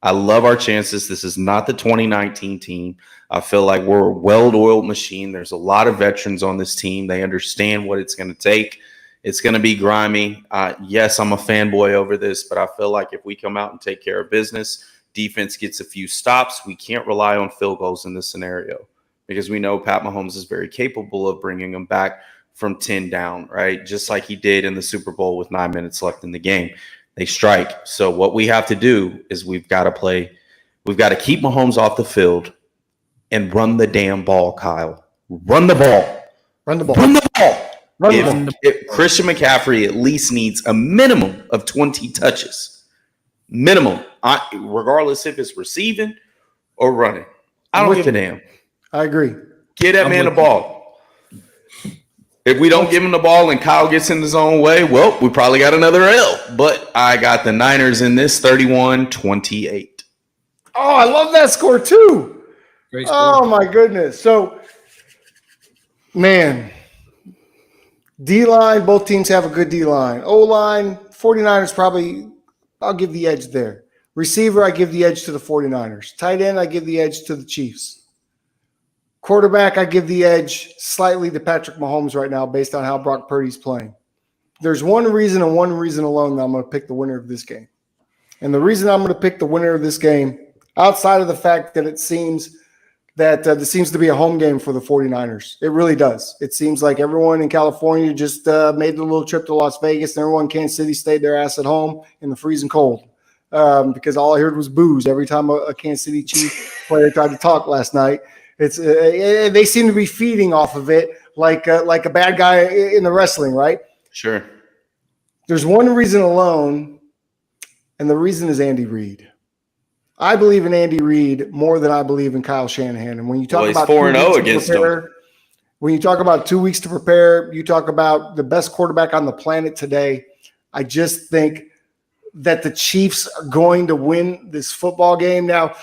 I love our chances. This is not the 2019 team. I feel like we're a well-oiled machine. There's a lot of veterans on this team. They understand what it's going to take. It's going to be grimy. Yes, I'm a fanboy over this, but I feel like if we come out and take care of business, defense gets a few stops. We can't rely on field goals in this scenario because we know Pat Mahomes is very capable of bringing them back from 10 down, right? Just like he did in the Super Bowl with 9 minutes left in the game. They strike. So what we have to do is we've got to keep Mahomes off the field and run the damn ball, Kyle. Run the ball. Run the ball. Run the ball. If Christian McCaffrey at least needs a minimum of 20 touches, minimum, regardless if it's receiving or running. I don't give a damn. I agree. Get that man the ball. If we don't give him the ball and Kyle gets in his own way, well, we probably got another L. But I got the Niners in this 31-28. Oh, I love that score too. Great score. Oh, my goodness. So, man, D-line, both teams have a good D-line. O-line, 49ers probably, I'll give the edge there. Receiver, I give the edge to the 49ers. Tight end, I give the edge to the Chiefs. Quarterback, I give the edge slightly to Patrick Mahomes right now based on how Brock Purdy's playing. There's one reason and one reason alone that I'm going to pick the winner of this game. And the reason I'm going to pick the winner of this game, outside of the fact that it seems that this seems to be a home game for the 49ers. It really does. It seems like everyone in California just made the little trip to Las Vegas, and everyone in Kansas City stayed their ass at home in the freezing cold because all I heard was booze every time a Kansas City Chief player tried to talk last night. It's they seem to be feeding off of it like a bad guy in the wrestling, right? Sure. There's one reason alone, and the reason is Andy Reid. I believe in Andy Reid more than I believe in Kyle Shanahan. And when you talk about 4-0 against him, when you talk about 2 weeks to prepare, you talk about the best quarterback on the planet today. I just think that the Chiefs are going to win this football game. Now,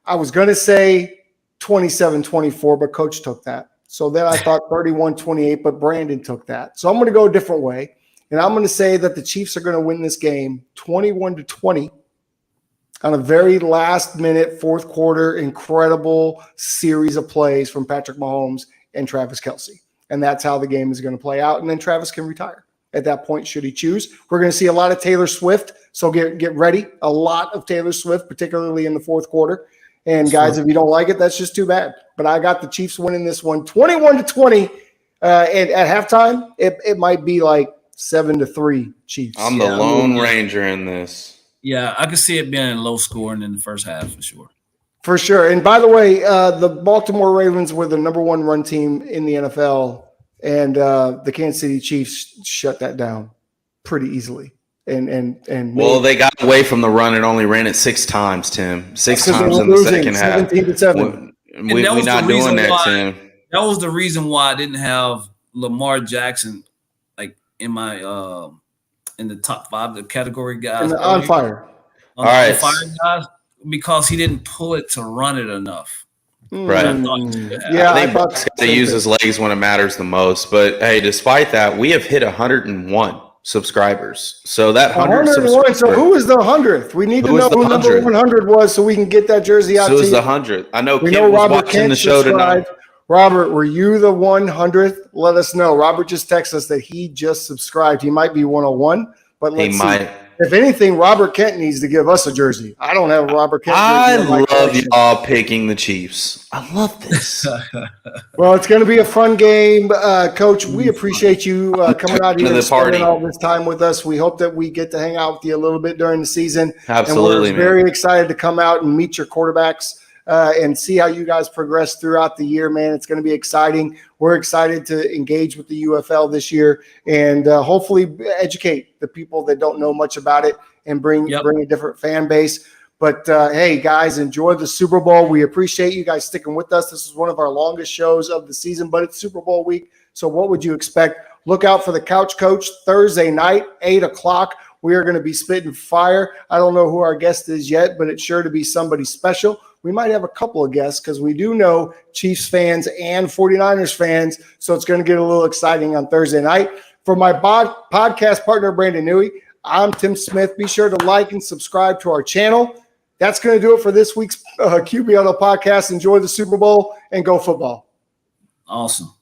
I was going to say 27-24, but Coach took that. So then I thought 31-28, but Brandon took that. So I'm going to go a different way, and I'm going to say that the Chiefs are going to win this game 21-20 on a very last-minute, fourth quarter, incredible series of plays from Patrick Mahomes and Travis Kelce. And that's how the game is going to play out. And then Travis can retire at that point, should he choose. We're going to see a lot of Taylor Swift, so get ready. A lot of Taylor Swift, particularly in the fourth quarter. And guys, if you don't like it, that's just too bad. But I got the Chiefs winning this one 21-20. And at halftime, it might be like 7-3 Chiefs. I'm the Lone Ranger in this. Yeah, I could see it being low scoring in the first half for sure. For sure. And by the way, the Baltimore Ravens were the number one run team in the NFL, and the Kansas City Chiefs shut that down pretty easily. And well, they got away from the run and only ran it 6 times, Tim. 6 times in the second half. 17-7. We're not doing that, Tim. That was the reason why I didn't have Lamar Jackson like in my in the top 5 the category guys. On fire. All right. Fire guys, because he didn't pull it to run it enough. Right. I think Brock's got to use his legs when it matters the most. But hey, despite that, we have hit 101 subscribers. So that 101. So who was the 100th? We need to know who number 100 was so we can get that jersey out to you. So it was the 100th. I know we Kim know was Robert watching the show tonight. Robert, were you the 100th? Let us know. Robert just texted us that he just subscribed. He might be 101, but let's see. If anything, Robert Kent needs to give us a jersey. I don't have a Robert Kent jersey. I love y'all picking the Chiefs. I love this. Well, it's going to be a fun game. Coach, we appreciate you coming out here and spending all this time with us. We hope that we get to hang out with you a little bit during the season. Absolutely, and we're very excited to come out and meet your quarterbacks and see how you guys progress throughout the year, man. It's going to be exciting. We're excited to engage with the UFL this year and hopefully educate the people that don't know much about it and bring a different fan base. But, hey, guys, enjoy the Super Bowl. We appreciate you guys sticking with us. This is one of our longest shows of the season, but it's Super Bowl week. So what would you expect? Look out for the Couch Coach Thursday night, 8 o'clock. We are going to be spitting fire. I don't know who our guest is yet, but it's sure to be somebody special. We might have a couple of guests because we do know Chiefs fans and 49ers fans, so it's going to get a little exciting on Thursday night. For my podcast partner, Brandon Newey, I'm Tim Smith. Be sure to like and subscribe to our channel. That's going to do it for this week's QB Huddle podcast. Enjoy the Super Bowl and go football. Awesome.